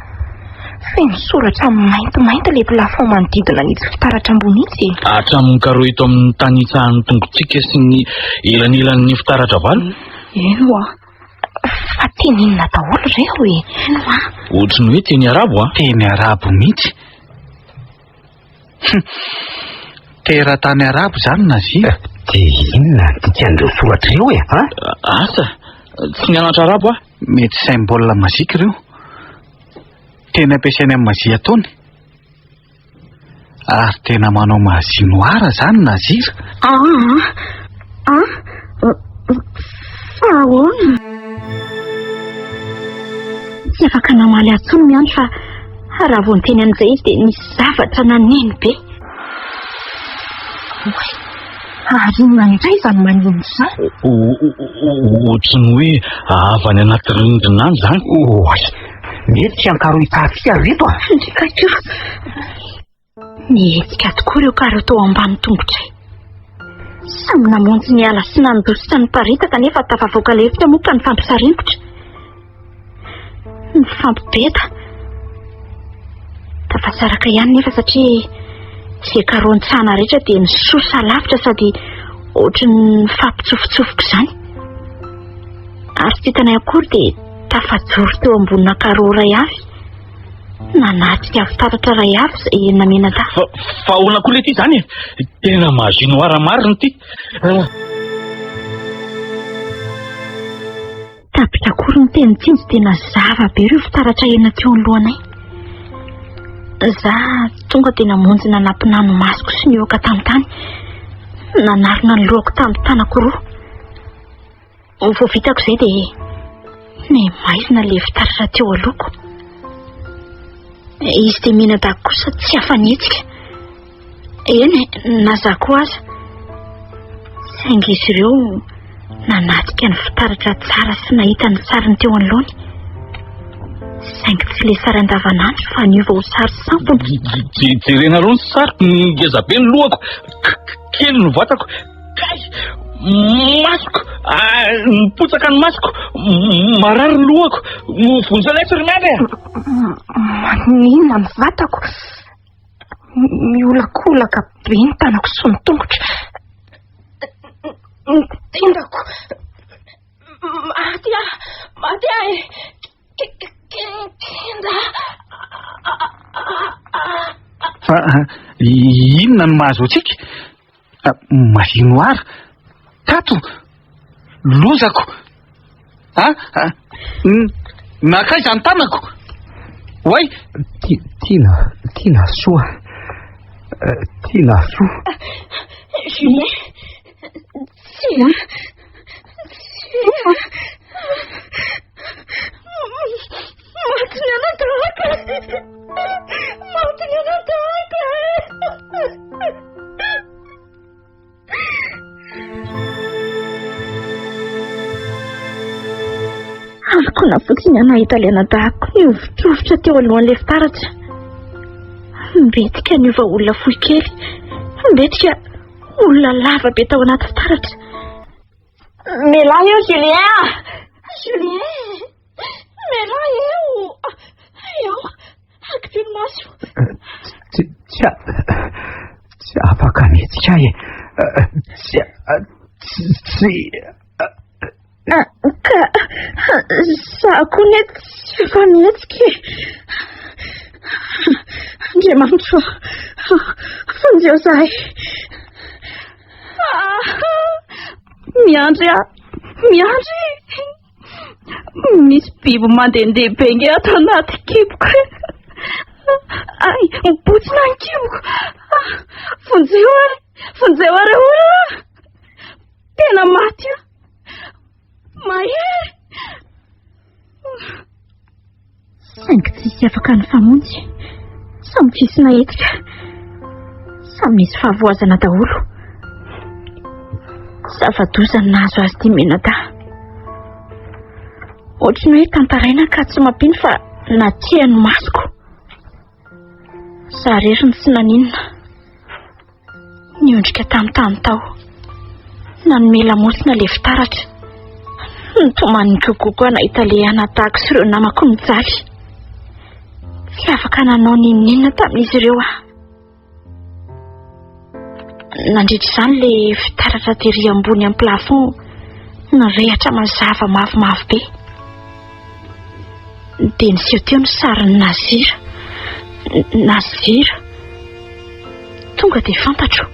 feno soratra maintimainty le plafond manodidina n'itsy fitaratra ambony itsy. Hatramin'ny karo eto amin'ny tany itsahan'ny tongotsika sy ny elanelan'ny fitaratra valo. Eno Fa teny inona daholo reo e? Ohatry ny hoe teny arabo Teny arabo mihitsy. Teratany arabo zany nazy. De inona tian'ireo soratra ireo e, ha? Asa tsy nianatra arabo Mety symbole mazika ireo. Tena ampiasainy amin'ny mazia ataony. Ary tena manao mazia noara zany nazira. Ahoana? Tsy afaka namaly atsony miandry fa raha vao niteny an'izay izy de nisy zavatra naneno be. Ary indray izany maneno izany. Ohatry ny hoe avy any anaty rindrina any zany. Oay, mety tsy ankaro hitafia reto Nihetika tokoa ireo karo tao ambany tongotray. Samy namonjy ny ala sy nandositra ny paritaka nefa tafavoaka le efitra moa ka ny fampisarengotra. Ny fampibeta tafasaraka ihany nefa satria izay karoantsana rehetra dia misosa lavitra sady ohatry ny fampitsofotsofoka izany. Ary tsy hitanay akory dia tafajoro teo ambonina karo iray avy. Nanatrika fitaratra iray avy izay namena tafa. Fa ahoana koa le ty zany e? Tena mazinoara marina ty. Tapitra akory ny teny tsinjo dia nazava be ireo fitaratra enina teo anohanay. Za tonga dia namonjy nanampinano masoko sy ny oka tamin'ny tany. Nanarina ny lohako tamin'ny tanako roa. Vao vitako izay dia maizina le fitaratra teo alohako. Izy dia menadako kosa tsy hafanetsika. Eny, nazako aza. Saingy izy ireo nanatika ny fitaratra tsara sy nahita ny sariny teo anoloany. Saingy tsy le sary andavanandro fa niova ho sary sampona. Jerena roa ny sariko ngeza be ny lohako, kely ny vatako, kay masoko, nipotsaka ny masoko, marary ny lohako, vonjy letsa ry miandry. Maninona ny vatako? Miolakolaka be ny tanako sy ny tongotra. Tendako. Maty ahy. Tenda. Inona ny mahazo antsika? Mazino ara. Tato. Lozako. Nakay izany tanako. Oay. Tiana soa. Tiana soa. Julien. Matiny anataka. Ako nafotsiny nahita ilay nadahako niovitrovotra teo alohan'ilay fitaratra. Mbetika niova olona fohy kely, mbetika olona lava be tao anaty fitaratra. Melahy eo Julien! Julien! Melahy eo! Eo! Akipino maso! Tsy afaka mihetsika e. Tsy... Ka... Zaho koa ny tsy efa mihetsika e. Andriamanitra, fonjeo zahay. Miandry aho, miandry. Misy biby mandehandeha bengy ato anaty kiboko. Ay, mipotsina ny kiboko. Fonjeo ary olona. Tena maty aho. Mahery. Saingy tsisy afaka ny famonjy. Samy tsisy na etika. Samy misy fahavoazana daholo. Zava-doza ny nahazo azy ity Menada. Ohatrany hoe tantaraina ka tsy mampino fa natsihan'ny masoko. Zarery ny sy naninona. Niondrika tamintany tao. Nanome lamosina le fitaratra. Nitomany kokoa nahita le anatahako sy ireo namako mijaly. Tsy afaka nanao ninona tamin'izy ireo aho. Nandritra izany le fitaratra tery ambony amin'ny plafond nirehatra mazava mavomavo be. Dia niseho teo ny sarin'ny Nazira. Tonga dia fantatro.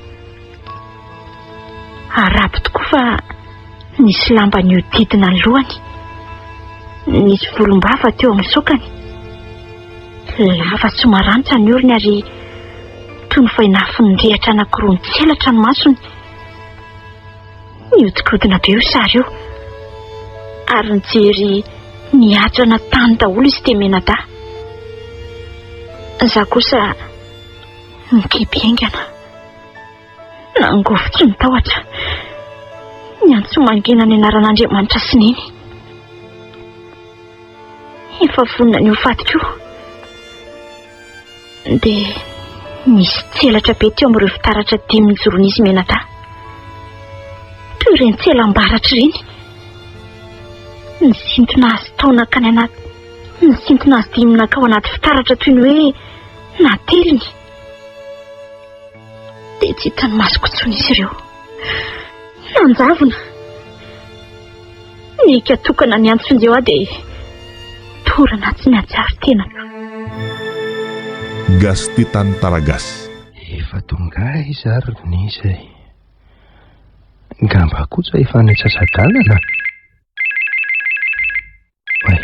Arabo tokoa fa nisy lamba niodidina ny lohany. Nisy volombava teo amin'ny sokany. Lava tsy maranitra ny orony ary toy ny vainafin'ny rehatra anankiroa nitselatra ny masony. Niodikodina be io sary io. Ary nijery niatrana tany daholo izy te Menada. Za kosa nikibiengana. Nangovotry ny tahotra. Niantso mangina ny anaran'Andriamanitra sineny. Efa vonona ny hofatiko. Dia misy tselatra be teo amin'ireo fitaratra 5 mijoronizy Menada. Toy ireny tselam-baratra ireny. Nisintona azy taona ka ny anaty. Nisintona azy dimina ka ao anaty fitaratra toy ny hoe nateliny. Dia tsy hitany masoko tsony izy ireo. Nanjavona. Nikatokana ny antsonjeo aho dia torana tsy niajary tena. Gas Titan Taragas. Efa tonga izary nizay. Ngamba kosa efa netsasa-dalana. Way,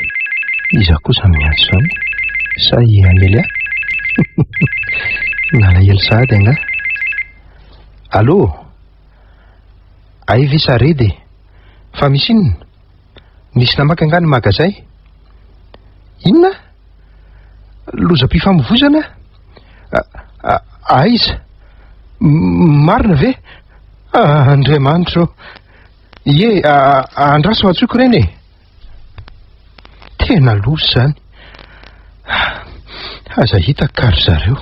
iza kosa miantso zany. Sa i Amelia? Nalahelo sahady nga. Allô? Aive saredy. Fa misy inona? Nisy namaka nga ny magazay? Inona? Lozam-pifamoivozana? Aiza? Marina ve? Andriamanitra. Ie, andraso atsoko reny e. Tena loza zany. Aza hita kary zareo.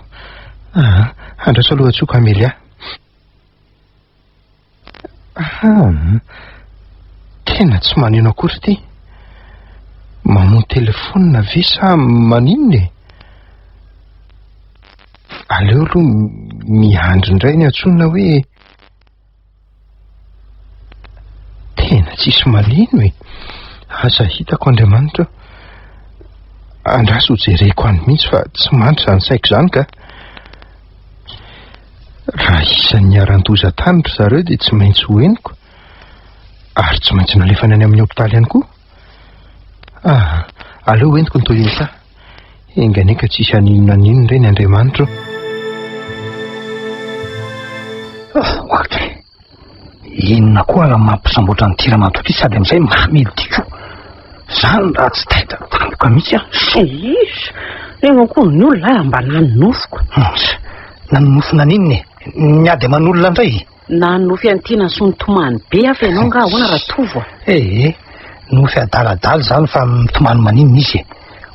Andraso aloha atsoko Amelia. Tena tsy manino akory ty. Mamono telefona ve sa maninona e? Aleo aloha miandry indray ny antsona hoe tena tsisy malino e. Aza hitako Andriamanitra. Andraso jereko any mihitsy fa tsy mandry zany saiko zany ka. Raha isan'ny aran-doza tanitra zareo dia tsy maintsy hoeniko. Ary tsy maintsy nalefana any amin'ny hopitaly ihany koa. Aleo entiko ny Toyota. Enganeka tsisy aninona ninona ireny Andriamanitra. Ohatra. Inona koa raha mampisamboatra ny tira-matoty sady amin'izay mamely tiko. Zany raha tsy taita tampoka mihitsy aho. Isa, eo koa ny olona mba nanonofoko. Nanonofona ninona e? Niady aman'olona indray. Nanofy an'ity nasony tomany be afa ianao nga ahoana raha tovo. no fiadaladala zany fa mitomany maninona izy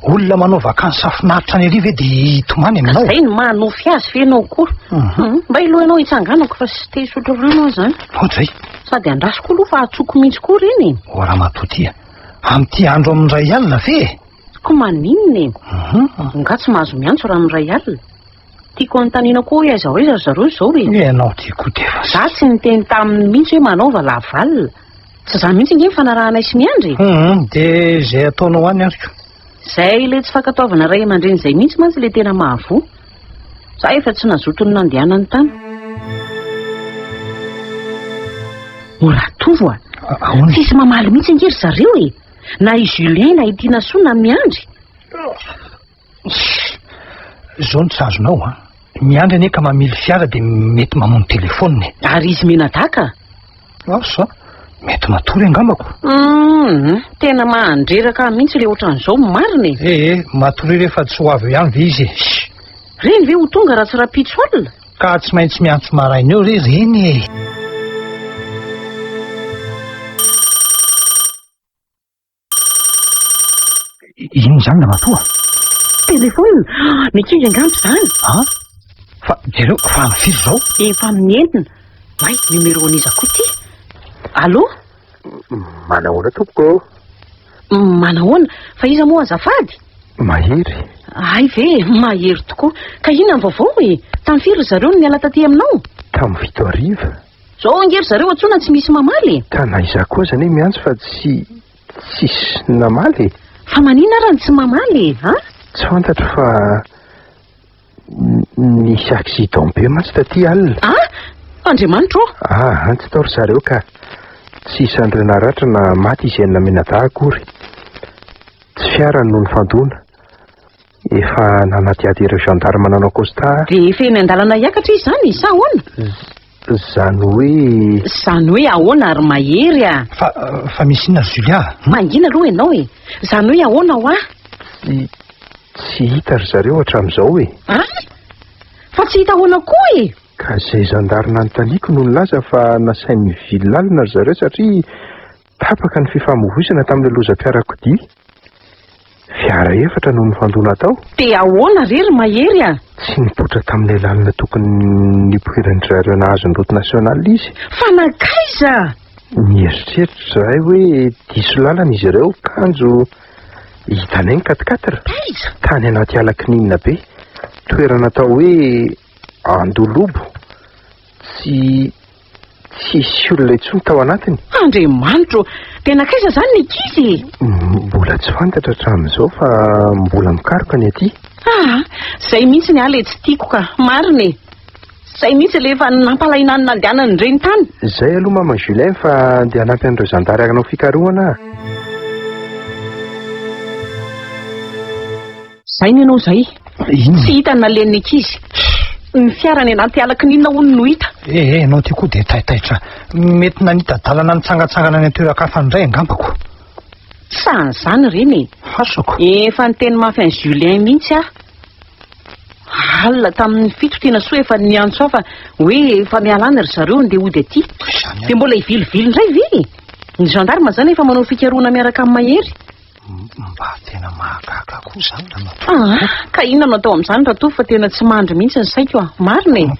olona manao vakansy safinaritra any ariva dia tomany aminao zay no manofy azy fenao koa mba iloha ianao hitsanganako fa sy te hisotro rano zany ohatray sady andraso koa aloha fa atsoko mihitsy koa reny o raha matotia amin'ity andro amin'ray alina ve ko maninona nga tsy mahazo miantso raha amin'ray alina tiako anontaniana koa hoe aiza hoaiza zareo zao e ianao tiako defa za tsy niteny taminy mihitsy hoe manaova lavalina tsy za mihitsy nge fanarahanay sy miandry dia zay ataonao any ariko zay le tsy fankataovana ray aman-dreny zay mihitsy mantsy le tena mahavoa za efa tsy nazotony nandehanany tany moratovo a tsisy mamaly mihitsy angery zareo e na i Julien na itiana soa na miandry zao no tsy azonao a miandry ane ka mamily fiara dia mety mamono telefoniny ary izy menadaka asa mety matory angambako tena mahandreraka mihitsy le ohatran'izao marina e matory rehefa tsy ho avy ihany ve izy reny ve ho tonga raha tsy rapitso alina ka tsy maintsy miantso maraina eo re reny e ino zany namatoa telefona mikizy angampo zany fa jereo fa mifiry zao efa mientina may numero aniza koa ty allo manahoana tompoko manahoana fa iza moa azafady mahery ay ve mahery tokoa ka ina ny vaovao e tamin'ny firy zareo no miala taty aminao tamin'ny vito ariva zao angery zareo atsona tsy misy mamaly ka na iza koa zany hoe miantso fa tsisy namaly fa manina raha ny tsy mamaly tsy fantatra fa nisy accident be mantsy taty alina andriamanitro tsy taory zareo ka tsy isandrena ratra na maty izy enina menada akory tsy fiara noho ny fandona efa nanatyady ireo gendarme nanao costa dia efa eny an-dalana iakatra izy zany sa ahoana zany hoe ahoana ary mahery fa misy ina Julia mangina aloha ianao e zany hoe ahoana ho tsy hita ry zareo hatramin'izao e fa tsy hita ahoana koa e ka izay zandarina nytaniako no nilaza fa nasain'ny vily lalina ry zareo satria tapaka ny fifamovoizana tamin'ilay lozam-piarakodia fiara efatra noho ny fandona tao dia ahoana rery mahery tsy nipoitra tamin'ilay lalina tokony nipoiran'ny zareo nahazo ny route nationale izy fa nakaiza nieritreritra zahay hoe diso lalana izy ireo kanjo hitanay ny katikatira tany anaty alakininina be toerana tao hoe Andolobo tsy isy olona intsony tao anatiny andriamanitro tena kaiza zany ny ankizy mbola tsy fantatra hatramin'izao fa mbola mikaroka ny aty zay mihitsy ny ala tsy tiako ka marina zay mihitsy le efa nampalahina ny nandehanany reny tany zay aloha mama Julien fa andeha hanampy an'ireo zandary anao fikarohana zay ny ianao zay tsy hita ny nalen'ny ankizy ny fiarany anaty alakininona hono no hita anao ty koa dia taitaitra mety nanita dalana nitsangatsangana ny toeran-kafandray angambako zany reny hasako efa niteny mafy an'i Julien mihitsy alina tamin'ny fito tena soa efa niantso aho fa hoe efa mialana ry zareo ndeha hody aty dia mbola hivilivily indray ve ny gendarme zany efa manao fikaroana miaraka amin'ny mahery mba tena mahagaga koa zany ka inona no atao amin'izany rato fa tena tsy mandry mihitsy ny saiko marina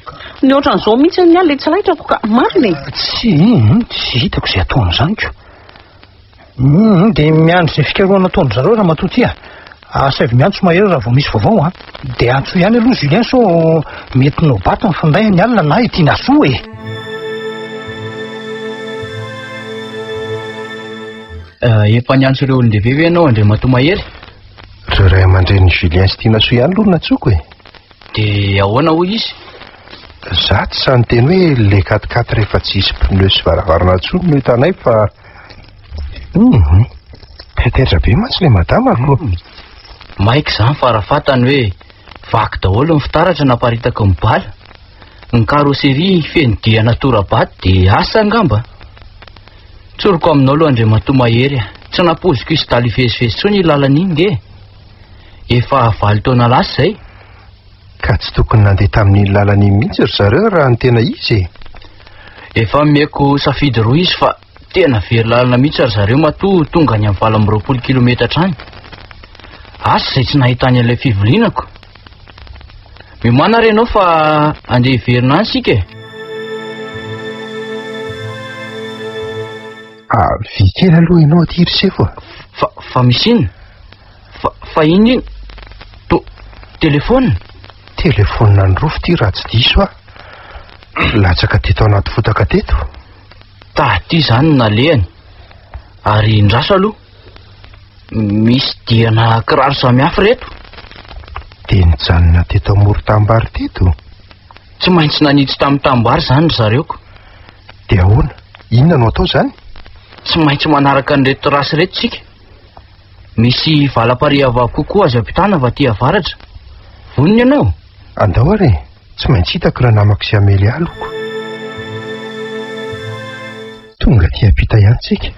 ny ohatran'izao mihitsy ny alina tsy laitrako ka marina tsy hitako izay atao amin'izanyko dia miandry izay fikaroana ataony zareo raha matoty asavy miantso mahery raha vao misy vaovao dia antso ihany aloha Julien so mety nobaty mifanday ny alina na itiana soa efa niantso ireo olon-dehibe ve ianao Andriamatoa mahery reo ray aman-dreny Julien sy tiana soa ihany aloha natsoko dia ahoana hoy izy za tsy sany teny hoe le 4x4 rehefa tsy isy pneu sy varavarana tsony no hitanay fa taitaitra be mantsy le madama ako maika zany farafatany hoe vaky daholo ny fitaratra naparitaka mibala ny karosserie feno diana torabaty dia asa angamba tsoroko aminao aloha Andriamatoa mahery tsy napoziko izy taly ifezivezy tsony lalana iny nge efa 7 taona lasa zay ka tsy tokony nandeha tamin'ny lalana iny mihitsy ry zareo raha ny tena izy efa meko safidy roa izy fa Tena very lalina mihitsy ary zareo matoa tonga any amin'ny 20 kilometatra any. Asa izay tsy nahitany an'ilay fivolinako. Mimana renao fa andeha hiverina any sika e. Vikely aloha ianao aty risefo. Fa misy inona? Fa iny telefona? Telefona ny rofo ty raha tsy diso a. Latsaka teto anaty fotaka teto. Taty zany nalehany. Ary ndraso aloha. Misy diana kiraro samihafa reto. De nijanona teto amoron-tambary teto. Tsy maintsy nanitsy tamin'ny tambary zany zareoko. De ahoana? Inona no atao zany? Tsy maintsy manaraka an'ireto rasy reto tsika. Misy valam-pariava kokoa azo ampitana va ty avaratra. Vonona ianao? Andao are, tsy maintsy hitako raha namako sy amely aloko. Tonga ty ampita ihany tsika.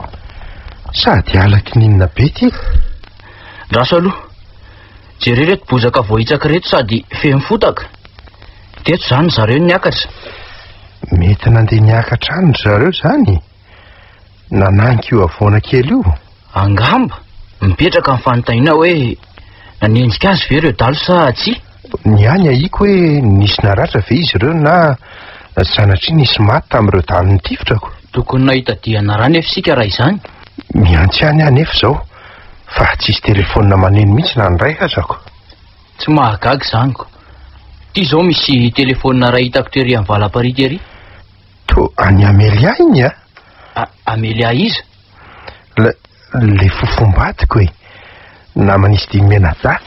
Sady alaky ninona be ty. Raso aloha. Jereo reto bozaka vohitsaka reto sady feno fotaka. Teto zany zareo niakatra. Mety nandeha niakatra any zareo zany. Nananky io avoana kely io. Angamba, mipetraka amin'ny fanontaniana hoe nanenjika azy ve reo dalo sa tsy? Ny any ahiko hoe nisy naratra ve izy ireo na sanatria nisy maty tamin'ireo dalo ny tifitrako. Tokony nahitadiana rano efa sika raha izany. Miantsy any any efa zao. Fa tsisy telefona maneno mihitsy na nyray azako. Tsy mahagaga zaniko. Ty zao misy telefona ray hitako tery amin'ny valam-parity ery. To any Amelia iny a? Amelia iza? Le fofombadiko e. Namanisy dimena za.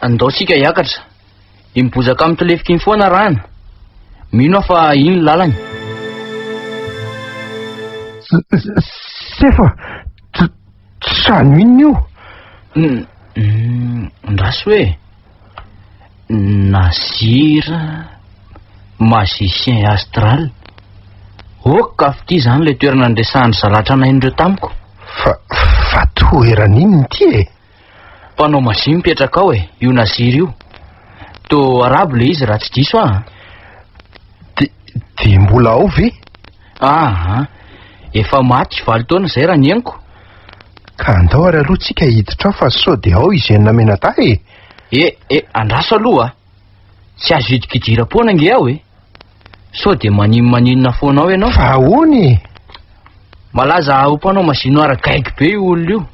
Andao sika hiakatra. Imbozaka amin'ny telefika iny foana rana. Mino fa iny lalany. Sefa sano iny io. Ndraso hoe Nazira Magicien Astral. Kafy ty zany le toerana andresahany zalatra nain'ireo tamiko. Fa toeran'inony ty e. Mpanao mazy mipetraka ao e, io Nazira io. To arabo le izy raha tsy diso a. De mbola ao ve? Efa maty 7 taona zay raha niainiko. Ka andao ary aloha tsika hiditra ao fa sao de ao izy namena ta e. Andraso aloha. Tsy azo hidikidira-poana nge aho e. Sao de maninona foana ao ianao. Fa ahoany? Malaza ho mpanao mazino aragaiky be io olona io.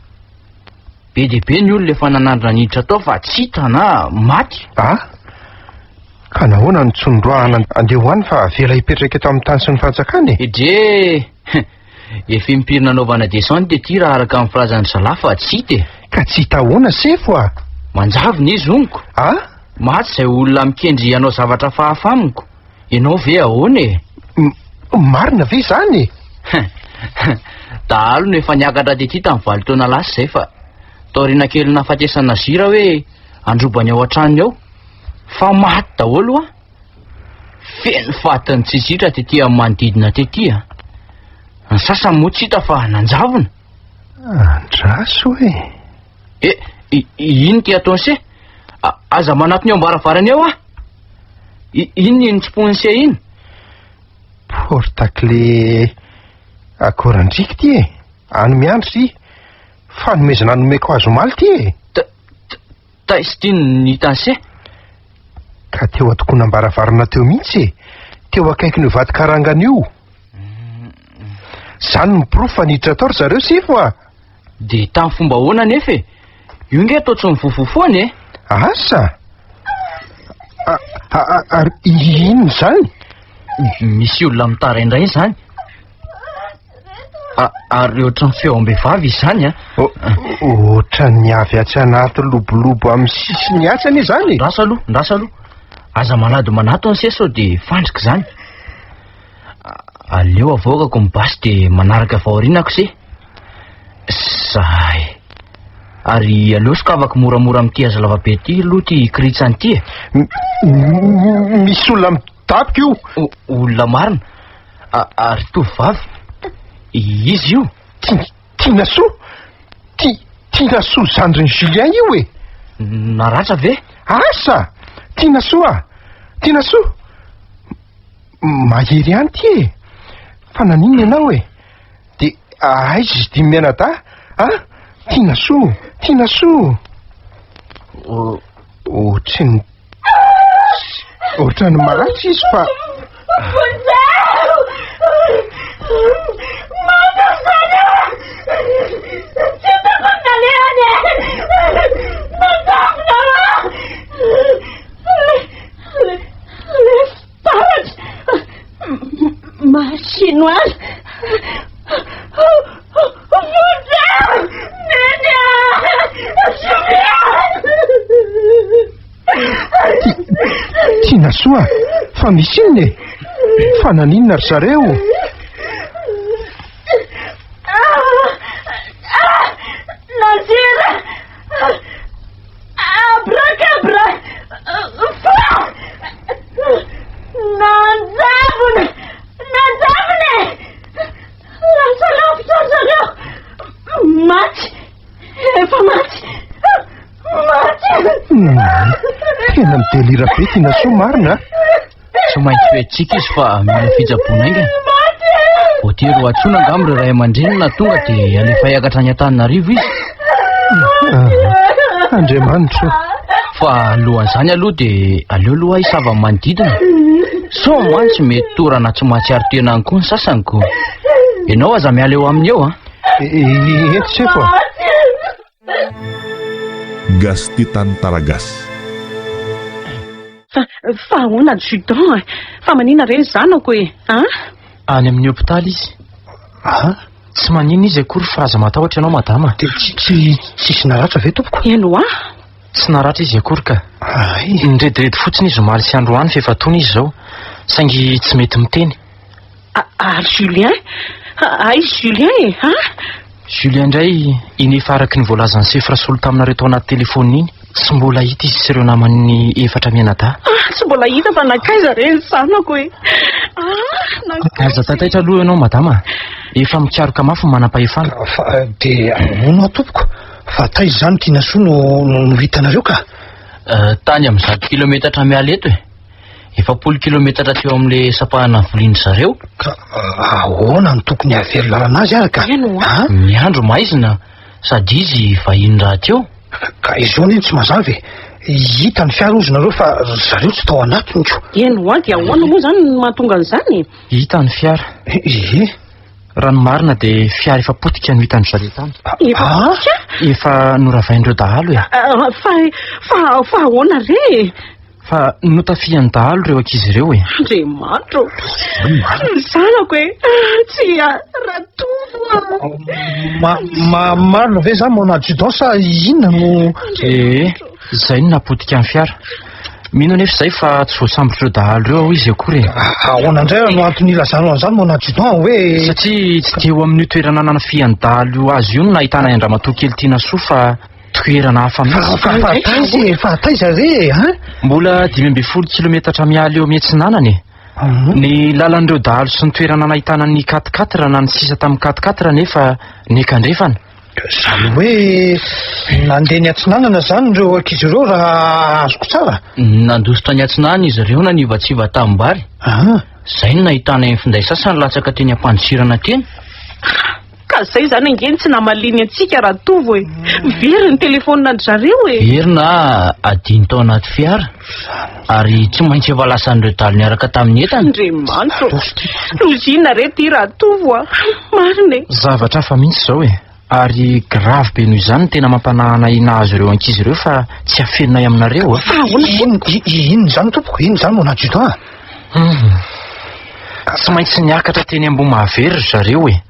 Be de be ny olona efa nanandra niditra tao fa tsy hita na maty. Ka nahoana ny tsondroahana andeha hoany fa vela hipetraka eto amin'ny tany sy ny fanjakany e. Edre efa impirina anaovana descente de ty raha araka amin'ny filazan'ny zalahy fa tsy hita e. Ka tsy hita ahoana sefo a. Manjavona izy oniko. Maty zay olona mikendry anao zavatra fahafamiko. Ianao ve ahoana e? Marina ve zany? Dahalo no efa niakatra ty tamin'ny 7 taona lasa zay fa taorina kely nafatesana Nazira hoe androbany ao an-tranony ao. Fa maty daholo a. Feno fatiny tsisitra tety amin'ny manodidina tety a. Ny sasany moa tsy hita fa nanjavona. Andraso e. Ino ty ataony se? Aza manatony ao ambaravarany ao a. Ino tsipony se iny? Portakle akorandriky ty e. Ano miandry ty. Fanomezana anomeko azo maly ty e. Taistiny hitany se? Ka teo atokona ambaravarana teo mihitsy e. Teo akaiky ny vady karangana io. Zany ny proof fa niditra tao ry zareo sifo a. De tamin'ny fomba ahoana nefa e? Io nge atao tsy mivofofoana e? Asa? Ino zany? Misy olona mitaraindray zany. Ary ohatran'ny feom-behivavy izany a. Ohatran'ny avy atsy anaty lobolobo amin'ny sisiny atsany zany. Ndraso aloha. Aza manado manato ny sesao de fandrika zany. Aleo avoakako mibasy de manaraka vahorinako se. Zay. Ary aleo sokavako moramora amin'ty aza lavabe ty aloha ty kritsany ty e. Misy olona mitapika io. Olona marina. Ary tovavy. Izy io. Tinasoa. Tinasoa zandriny Julien io e. Naratra ve? Asa. Tinasoa. Mahery ihany ty e. Fa naninona ianao e. Aizy dimy miana ta? Tiana soa. Ohatrany maratsy izy fa Chinoise. Tiana soa, fa misy inona e? Fa naninona ry zareo? Nazira. Abracabra. Nanjavona. Lasa lavitra zareo. Maty. Efa maty. Tena midelira be Tiana soa marina. Tsy maintsy fehtsika izy fa mila fijabona inga. Voatery ho antsoina angamba ray aman-dreny na tonga dia alefa hiakatra any Antananarivo izy. Andriamanitra. Fa alohan'izany aloha dia aleo aloha hisava manodidina. So mantsy mety torana tsy mahatsiaro tena any koa ny sasanyko. Ianao aza miala eo aminy eo Eto sefa. Gastitan Taragas. Fa ahoana judon? Fa manina reny zanako e? Any amin'ny hôpitaly izy. Tsy manina izy akory fa aza matahotra ianao madama. Tsisy naratra ve tompoko? Eno Tsy naratra izy akory ka. Nirediredry fotsiny izy omaly sy androany fa efa tony izy zao. Saingy tsy mety miteny. Julien? Julien e? Julien indray iny efa araky ny voalazan'ny sefra solo taminareo tao anaty telefônina iny. Tsy mbola hita izy sy ireo namany efatra mianadahy. Tsy mbola hita fa nakaiza reny zanako e. Aza tataitra aloha ianao madama. Efa mikaroka mafy manam-pahefana. Dia ahoana tompoko? Fa taiza izany Tiana soa no vitanareo ka? Tany amin'ny 100 kilometatra miala eto e. Efa 10 kilometatra teo amin'le sapahana voliany zareo. Ka ahoana no tokony havery lalana azy araka? Miandro maizina sady izy vahiny raha teo. Ka izao ny tsy mazava e. Hita ny fiara ozy nareo fa zareo tsy tao anatiny ko. Eno dia ahoana moa zany no mahatonga an'izany? Hita ny fiara. Raha ny marina dia fiara efa potika no hitan'ny zareo tany. Efa noravain'ireo dahalo e. Fa ahoana re? Fa notafian'ny dahalo ireo ankizy ireo e. Andriamanitra. Zanako e. Tsy ratovo. Marina ve zany mona judon sa inona no? Zay no napotika ny fiara. Mino nefa izay fa tsy voasambotr'ireo dahalo ireo ao izy akory e. Ahoana indray no antony ilazanao an'izany mona judon hoe? Satria tsy teo amin'ny toerana nanafian'ny dahalo azy io no nahitana andramatoa kely Tiana soa fa toerana hafa mihitsy. Fa taiza re? Mbola 12 kilometatra miala eo mihetsinanany e. Ny lalan'ireo dahalo sy ny toerana nahitana ny 4x4 na ny sisa tamin'ny 4x4 nefa nekandrefana. Zany hoe nandeha ny Atsinanana zany ireo ankizy ireo raha azoko tsara? Nandositra ny Atsinanana izy ireo nanivatsiva tambary. Zay no nahitana ny finday sasany latsaka teny am-pandosirana teny. Ka zay zany angeny tsy namaliny antsika raha tovo e. Very ny telefônina zareo e. Very na adiny tao anaty fiara. Ary tsy maintsy efa lasan'ireo dahalo niaraka tamin'ny entana. Andriamanitra. Lozina re ty raha tovo marina e. Zavatra hafa mihitsy zao e. Ary grave be noho izany tena mampanahana azy ireo ankizy ireo fa tsy afenonay aminareo. Ino zany tompoko? Ino zany mona judon? Tsy maintsy niakatra teny Ambomahavery zareo e.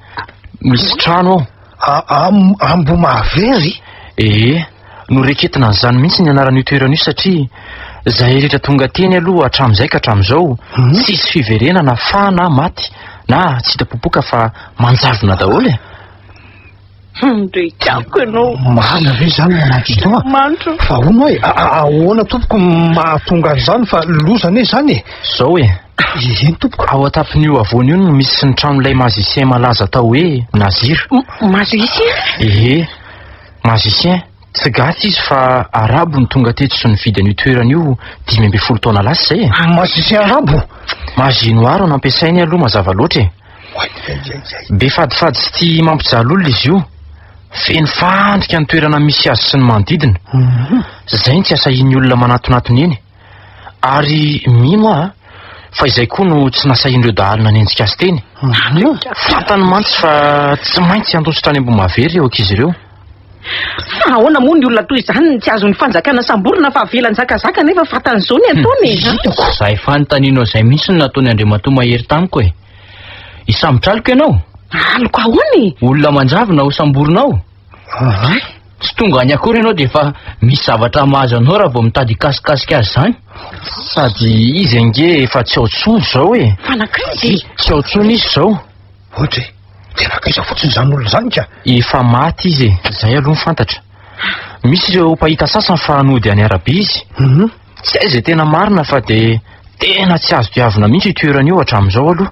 Misy trano ao. Ambomahavery? Noreketina an'izany mihitsy ny anaran'io toerana io satria zahay rehetra tonga teny aloha hatramin'izay ka hatramin'izao tsisy fiverenana fa na maty na tsy hita popoka fa manjavona daholo e. Ndrekako ianao. Marina ve zany mona judon? Manitra. Fa hono hoe ahoana tompoko mahatonga an'izany fa lozana e zany e? Zao e. Ino tompoko? Ao atapon'io avoana io no misy ny tranon'ilay mazisien malaza atao hoe Nazira. Mazisien? Mazisien. Tsy gasy izy fa arabo ny tonga teto sy nividy an'io toerana io 12 taona lasa zay e. Mazisien arabo? Mazinoaro no ampiasainy aloha mazava loatra e. be fadifady sy tia mampijaly olona izy io. Feno fandrika ny toerana misy azy sy ny manodidina. Zay ny tsy asahiny olona manatonatony eny. Ary mino fa izay koa no tsy nasahin'ireo dahalo nanenjika azy teny. Fantany mantsy fa tsy maintsy andositra any Ambomavery eo ankizy ireo. Fa ahoana moa ny olona toy izany tsy azon'ny fanjakana samborina fa avelan'ny zakazaka nefa fantan'izao ny ataony. Zay fanontaniana izay mihitsy no nataony Andriamatoa mahery tamiko e. Isambotraloko ianao? Aloko ahoany? Olona manjavona ho samborinao? Tsy tonga any akory ianao dia efa misy zavatra mahazo anao raha vao mitady hikasikasika azy izany. Sady izy ange efa tsy ao tsony izao e. Fanakaizy? Tsy ao tsony izy izao. Ohatry tena kaiza fotsiny izany olona izany ka? Efa maty izy e, izay aloha ny fantatra. Misy ireo mpahita sasany fa nody any arabe izy. Tsy hay izay tena marina fa dia tena tsy azo diavina mihitsy io toerana io hatramin'izao aloha.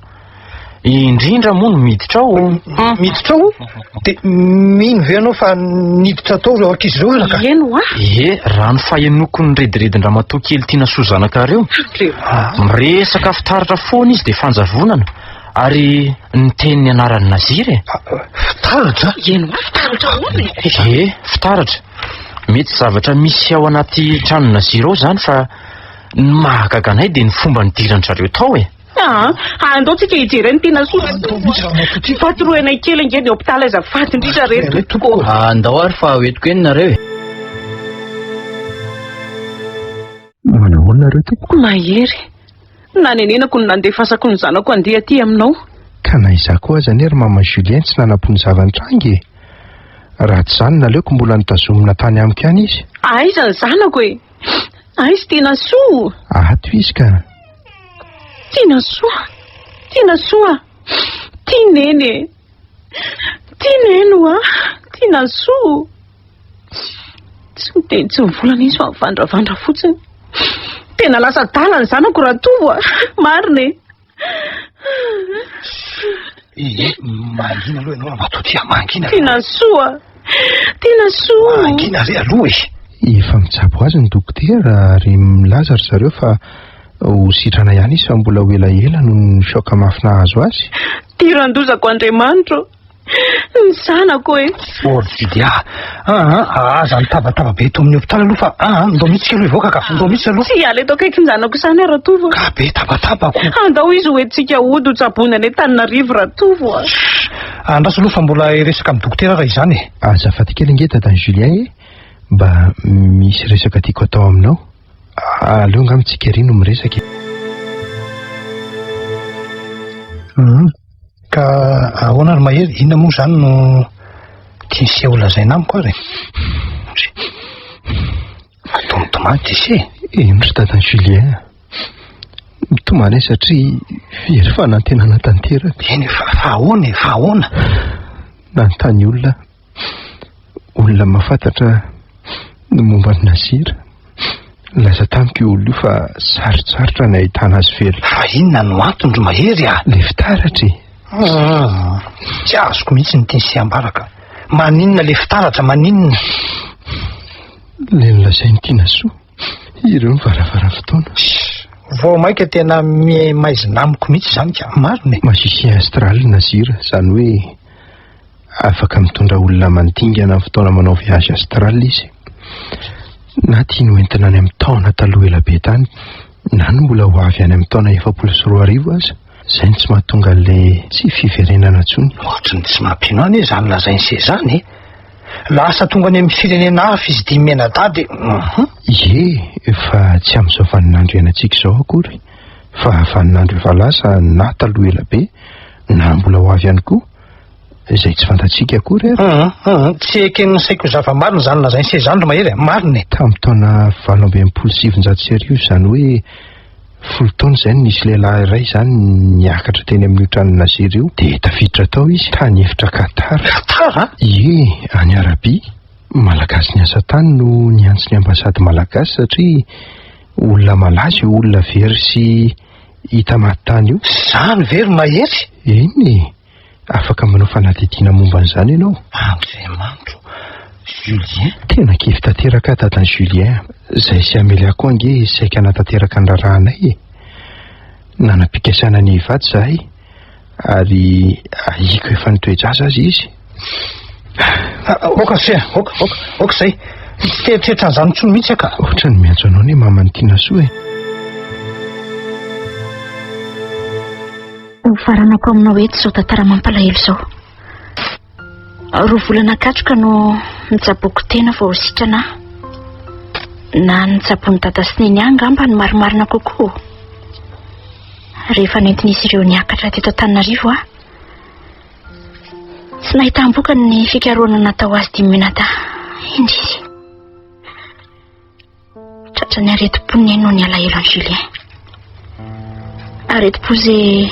Indrindra moa no miditra ao. Miditra ao? Dia mino ve ianao fa niditra tao ireo ankizy ireo ala ka? Eno raha ny fahenoko ny rediredin-dramatoa kely tiana soa zanakareo. Miresaka fitaratra foana izy dia fanjavonana. Ary ny tenin'ny anaran'ny Nazira e. Fitaratra? Eno fitaratra ahoana? Fitaratra. Mety zavatra misy ao anaty tranon'ny Nazira ao izany fa ny mahagaga anay dia ny fomba nidiran'zareo tao e. Andao tsika hijereny tena soa. Fatroenay kely ingeny hopitaly azafady indrindra reto. Andao ary fa hoentiko eny nareo e. Manahoana nareo tompoko? Mahery. Nanenenako ny nandefasako ny zanako andeha aty aminao. Ka na izako aza anie ry mama Julien tsy nanam-pony zavantrangy. Raha tsy izany naleoko mbola nitazomina tany amiko ihany izy. Aiza ny zanako e? Aiza tena soa? Ato izy ka. Tena soa. Tena soa. Tineny. Tineno tena soa. Tsy mivolana izy fa mivandravandra fotsiny. Tena lasa dala ny zanako raha toa. Marina e. Mangina aloha ianao matotia mangina. Tena soa. Tena soa. Mangina re aloha e. Efa mitsabo azy ny dokotera ary milaza ry zareo fa ho sitrana ihany izy fa mbola ho elaela no ny shoka mafy nahazo azy. Tirandozako Andriamanitra. Ny zanako e. Orchidia. Aza nitabataba be eto amin'ny hopitaly aloha fa ndao mihitsy aloha ivoaka ka. Ndao mihitsy aloha. Tsy ala eto akaiky ny zanako izany raha tovo. Ka be tabatabako. Andao izy hoentsika ody ho tsabony any Antananarivo raha tovo. Andraso aloha fa mbola iresaka amin'ny dokotera raha izany e. Azafady kely nge dadan'i Julien e. Mba misy resaka tiako atao aminao. Aleo ngam tsika ery no miresaka. Ka ahoana ry Mahery, inona moa izany no tianseho lazaina amiko ary? Matomany tisy e. Eny ry dadan'i Julien. Mitomany ahy satria very fanantenana tanteraka. Eny fa ahoana? Nanontany olona mahafantatra ny momba ny Nazira. Laza tamiko io olona io fa sarotsarotra ny ahitana azy velo. Fa inona no antony ry Mahery Le fitaratra e. Tsy azoko mihitsy ny tiany ambaraka. Maninona le fitaratra, maninona? Le nolazainy tiana soa. Ireo mivaravara fotoana. Vao maika tena maizina amiko mihitsy izany ka marina. Magicien astral Nazira, izany hoe afaka mitondra olona mandingana amin'ny fotoana manao viage astral izy. Na tiany hoentina any amin'ny taona taloha ela be tany, na no mbola ho avy any amin'ny taona 720 aza. Izay ny tsy mahatonga le tsy fiverenana tsony. Ohatrany tsy mampino any izany lazainy se zany e. Lasa tonga any amin'ny firenena hafa izy dimy menadady. Fa tsy amin'izao vaninandro ianantsika izao akory. Fa vaninandro efa lasa na taloha ela be, na mbola ho avy ihany koa. Izay tsy fantatsika akory ary. Tsy ekeny saiko zava-marina izany lazainy se zany ry Mahery, marina e. Tamin'ny taona 1870 izany hoe 10 taona izay nisy lehilahy iray izany niakatra teny amin'ny tranon'ny Nazira io dia tafiditra tao izy tany efitra Qatar. Qatar? Any Arabia. Malagasy ny asa tany no niantsy ny ambasady malagasy satria olona malaza io olona very sy hita maty tany io. Izany ve ry Mahery? Eny afaka manao fanadidina momba an'izany ianao. Andriamanitra. Julien? Tena kivy tanteraka dadan'i Julien. Izay sy amely koa ange saika hanatanteraka ny raranay e. Nanam-pikasana ny hivady zahay Ary ahiko efa nitoedraza azy izy. Oka se, oka izay. Teritreritra an'izany intsony mihitsy aka. Ohatra ny miantso anao ny mamany Tinasoa e. Faranako aminao eto izao tantara mampalahelo izao. Roa volana katroka no nitsaboako tena vao sitrana. Na nitsabony dada sy neny angamba ny marimarina kokoa. Rehefa nentin'izy ireo niakatra teto Antananarivo tsy nahita am-boka ny fikaroana natao azy 10 minata. Indry izy. Tratra ny aretim-poniny noho ny alahelo an Julien. Aretim-po izay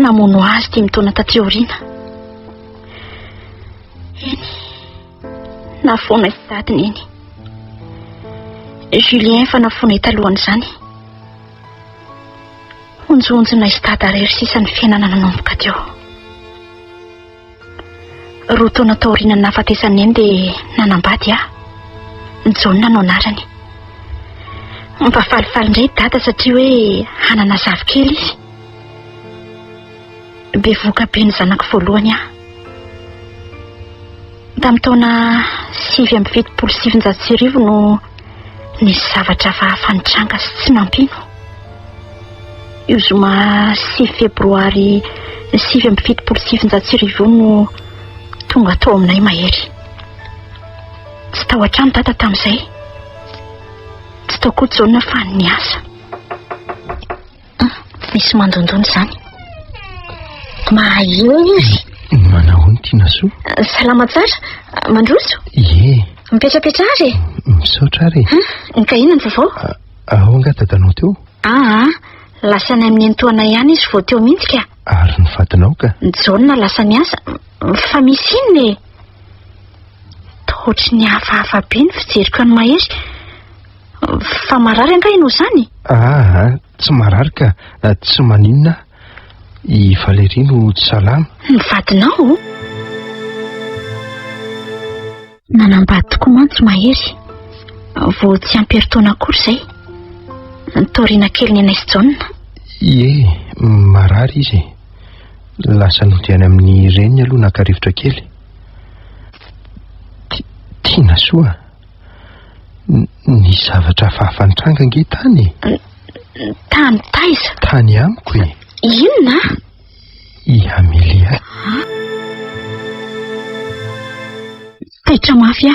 namono azy 10 taona taty aoriana. Eny, nafoana sy dadiny eny. Julien efa nafoana talohan'izany. Onjonjona izy dada rery sisa ny fiainana nanomboka teo. Roa taona taoriana nahafatesany eny dia nanambady John no anarany. Mpafalifaly indray dada satria hoe hanana zafikely izy. Bevoka be ny zanako voalohany tamin'ny taona 779 no nisy zavatra fanitranga sy tsy nampino. Io zoma 6 febroary 779 no tonga tao aminay mahery. Tsy tao an-trano dada tamin'izay. Tsy tao koa John fa niasa. Misy mandondony izany. Mahio izy. Manao ny Tinasoa? Salama tsara, mandroso? Ie. Mipetrapetra ary? Misaotra ary. Ka inona ny vaovao? Ao anga dadanao teo? Lasa ny amin'ny antoana ihany izy vao teo mihitsy ka. Ary ny vadinao ka? John lasa miasa. Fa misy inona? Tohatry ny hafahafa be ny fijeriko ny mahery. Fa marary anga ianao izany? Tsy marary ka, tsy maninona. I Valérie no tsy salama. Ny vadinao? Nanambady tokoa mantsy mahery. Vao tsy amperitaona akory izay. Taoriana kely ny anay sy John. Ie, marary izy. Lasa nodiany amin'ny reniny aloha naka-rivotra kely. Tinasoa, ny zavatra fahafanitranga nge tany. Tany taiza? Tany amiko e. Inona? I Amelia. Taitra mafy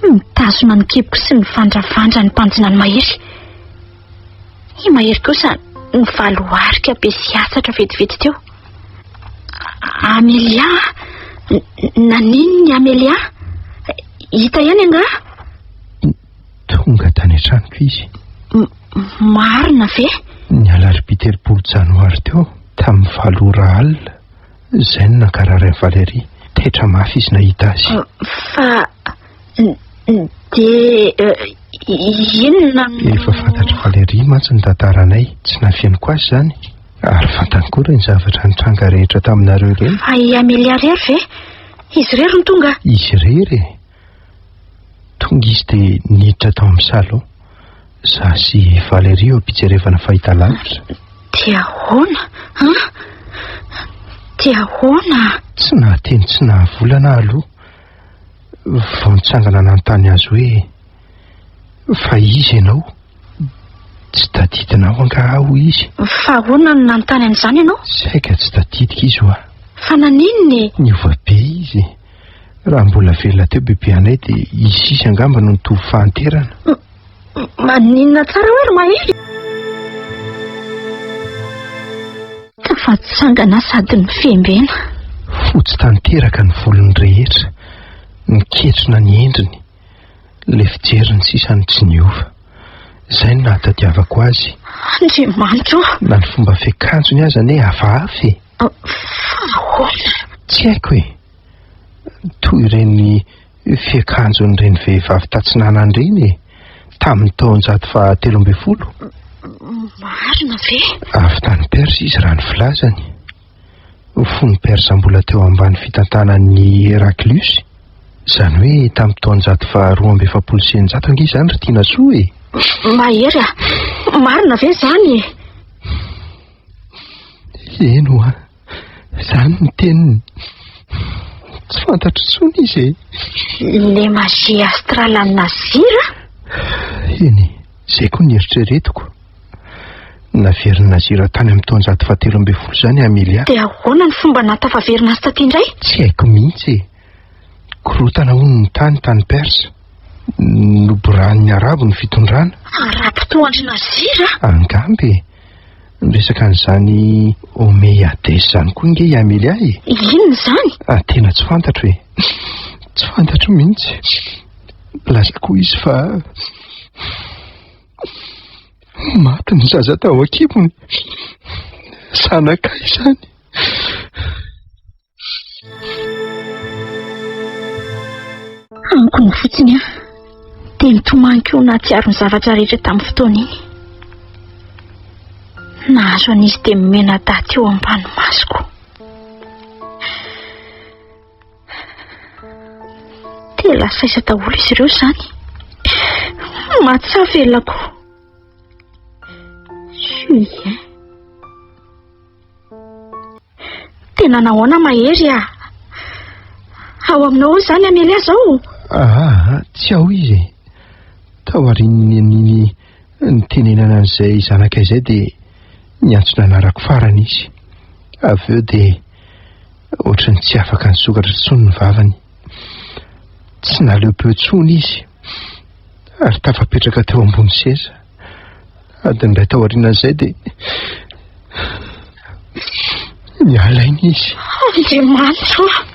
mitazona ny kiboko sy ny vandravandra ny mpanjina ny mahery. I mahery kosa ny valoarika be sy asatra vetivety teo. Amelia? Nanino ny Amelia? Hita ihany anga? Tonga tany an-tranoko izy. Marina ve? Ny alarobia 3 janoary teo tamin'ny 7 alina. Izay no nankarary ny Valérie. Taitra mafy izy nahita azy. Fa inona? Efa fantatra Valérie mantsy ny tantaranay. Tsy nafianiko azy izany. Ary fantany koa ny zavatra nitranga rehetra taminareo ireny. Fa i Amelia rery ve? Izy rery no tonga? Izy rery. Tonga izy dia niditra tao amin'ny salon. Za sy Valérie eo ampijerevana fahitalavitra. Dia ahoana? Dia ahoana? Tsy nahateny tsy nahavolana aloha. Vao nitsangana nanontany azy hoe fa izy ianao? Tsy tadidinao anga aho izy. Fa ahoana no nanontany an'izany ianao? Saika tsy tadidika izy hoa. Fa naninona? Niova be izy. Raha mbola velona teo bebe anay dia izy angamba no nitovy fahanterana. Maninona tsara hoe mahery? Fa tsangana sady ny fembena. Fotsy tanteraka ny volony rehetra. Niketrona ny endriny. Le fijeriny sisany tsy niova. Izay no nahatadiavako azy. Andriamanitra! Na ny fomba fiakanjony aza ane hafahafa e. Fa ahoana? Tsy haiko e. Toy ireny fiakanjon'ireny vehivavy tatsinanany ireny e. Tamin'ny taona 13. Marina ve? Avy tany Persa izy raha ny filazany. Fony Persa mbola teo ambany fitantanan'ny Héraclius. Izany hoe tamin'ny taona 1270 ange izany ry Tinasoa e. Mahery marina ve izany? Eno a, izany ny teniny. Tsy fantatro tsony izy e. Le magie astralan'ny Nazira? Eny, izay koa ny eritreretiko. Naveriny Nazira tany amin'ny taona 17 izany Amelia. Dia ahoana ny fomba nahatafaverina azy taty indray? Tsy haiko mihitsy e. Korotana hono ny tany Persa. Noboran'ny Arabo ny fitondrana. Arabo-toandry Nazira? Angambe. Resaka an'izany Omeades izany koa nge i Amelia e. Inona izany? Tena tsy fantatro e. Tsy fantatro mihitsy. Lazako izy fa maty ny zaza tao an-kibony. Zanakay izany. Amiko ny fotsiny a, dia nitomaniko nahatsiaro ny zavatra rehetra tamin'ny fotoana iny. Nahazo an'izy dia mena daty eo ambanomasoko. Dia lasaisa daholo izy ireo izany. Matsavelako. Juillet. Tena nahoana mahery a. Ao aminao izany Amelia zao. Tsy ao izy. Tao arininy ny tenenana an'izay zanakay izay dia niantsona anarako farany izy. Avy eo dia ohatrany tsy afaka nisokatra tsony ny vavany. Tsy naleo peu tsony izy. Ary tafapetraka teo ambony seza. Adiny iray tao aorianan'izay dia nialaina izy. Andriamanitra!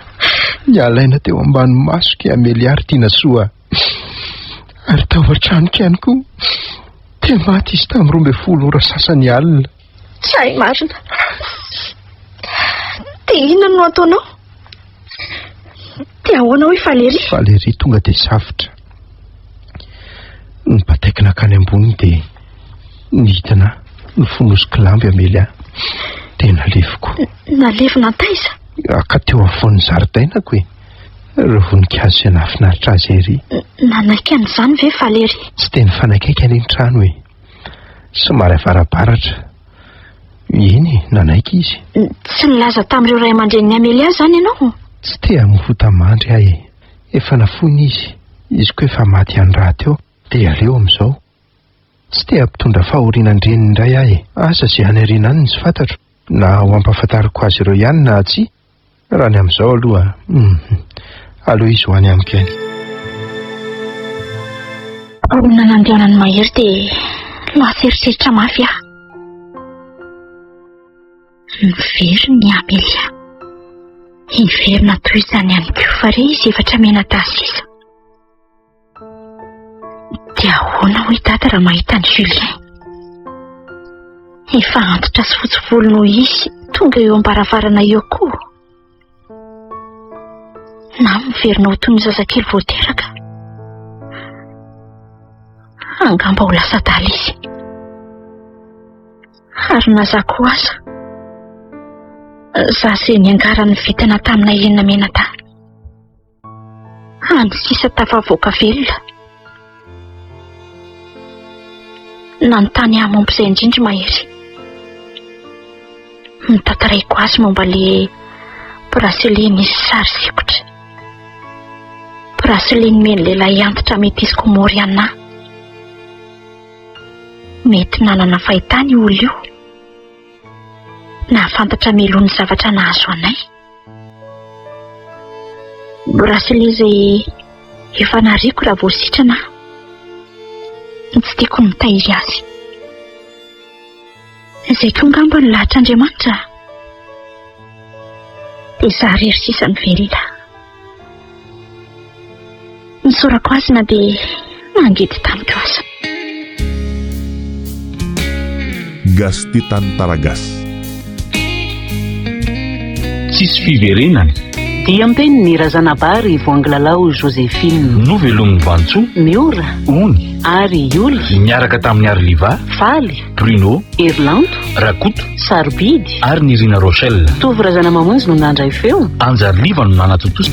Nialaina teo ambany masoka Amelia ary tiana soa. Ary tao an-tranoko ihany koa. Dia maty izy tamin'ny 12 ora sasany alina. Tsy marina. Dia inona no ataonao? Dia ahoana hoe Valérie? Valérie tonga dia safotra. Nipataikina akany ambony dia nihitana nifonosiko lamby Amelia. Dia nalefiko. Nalefina taiza? Ka teo afovoan'ny zaridainako e. Ireo voninkazo izay nahafinaritra azy ery. Nanaiky an'izany ve Valérie? Tsy dia nifanakaiky any an-trano e. Somary avarabaratra. Eny, nanaiky izy. Tsy nilaza tamin'ireo ray aman-dreniny Amelia zany ianao? Tsy te hamofotamandry ahy e. Efa nafony izy. Izy koa efa maty any raha teo. Dia aleo amin'izao. Tsy te hampitondra fahorianan-dreniny indray ahy e. Asa izay any aoriana any tsy fantatro. Na ho ampahafantariko azy ireo ihany na tsy. Raha ny amin'izao aloha. Aleo izy ho any amiko ihany. Olona nandehanany mahery dia lahaseriseritra mafy aho. Niveriny ny Amelia. Hiverina toy izany ihany koa fa re izy efatra mena tasisa. Dia ahoana hoe dada raha mahita ny Julien? Efa antitra sy fotsy volony hoy izy tonga eo ambaravarana eo koa. Na miverina ho toy ny zazakely voateraka. Angamba ho lasa dala izy. Ary nazako aza. Zazay niangarany vitana tamina enina mena tany. Any sisa tafavoaka velona. Nanontany amompy izay indrindra mahery. Mitantaraiko azy momba le bracelet misy sary sikotra. Bracelet nomeny lehilahy antitra metisiko Moriana. Mety nanana fahitany olo io. Nahafantatra melony zavatra nahazo anay. Bracelet izay efa nariko raha voasitrana. Tsy tiako ny mitahiry azy. Izay koa ngamba ny lahitr'Andriamanitra. Dia izaho rery sisa ny velona. Nisorako azy na dia mangidy tamiko aza. Gastitan Taragas. Tsisy fiverenana. Diampeny ny razanabary voangilalao Joséphine. Novelon'ny Vantso. Miora. Ony. Ary Ioly. Niaraka tamin'ny Arliva. Faly. Bruno. Erlanto. Rakoto. Sarbidy. Ary Nirina Rochelle. Tovy razana mamonjy no nandray feo. Anjarliva no nanatotosa.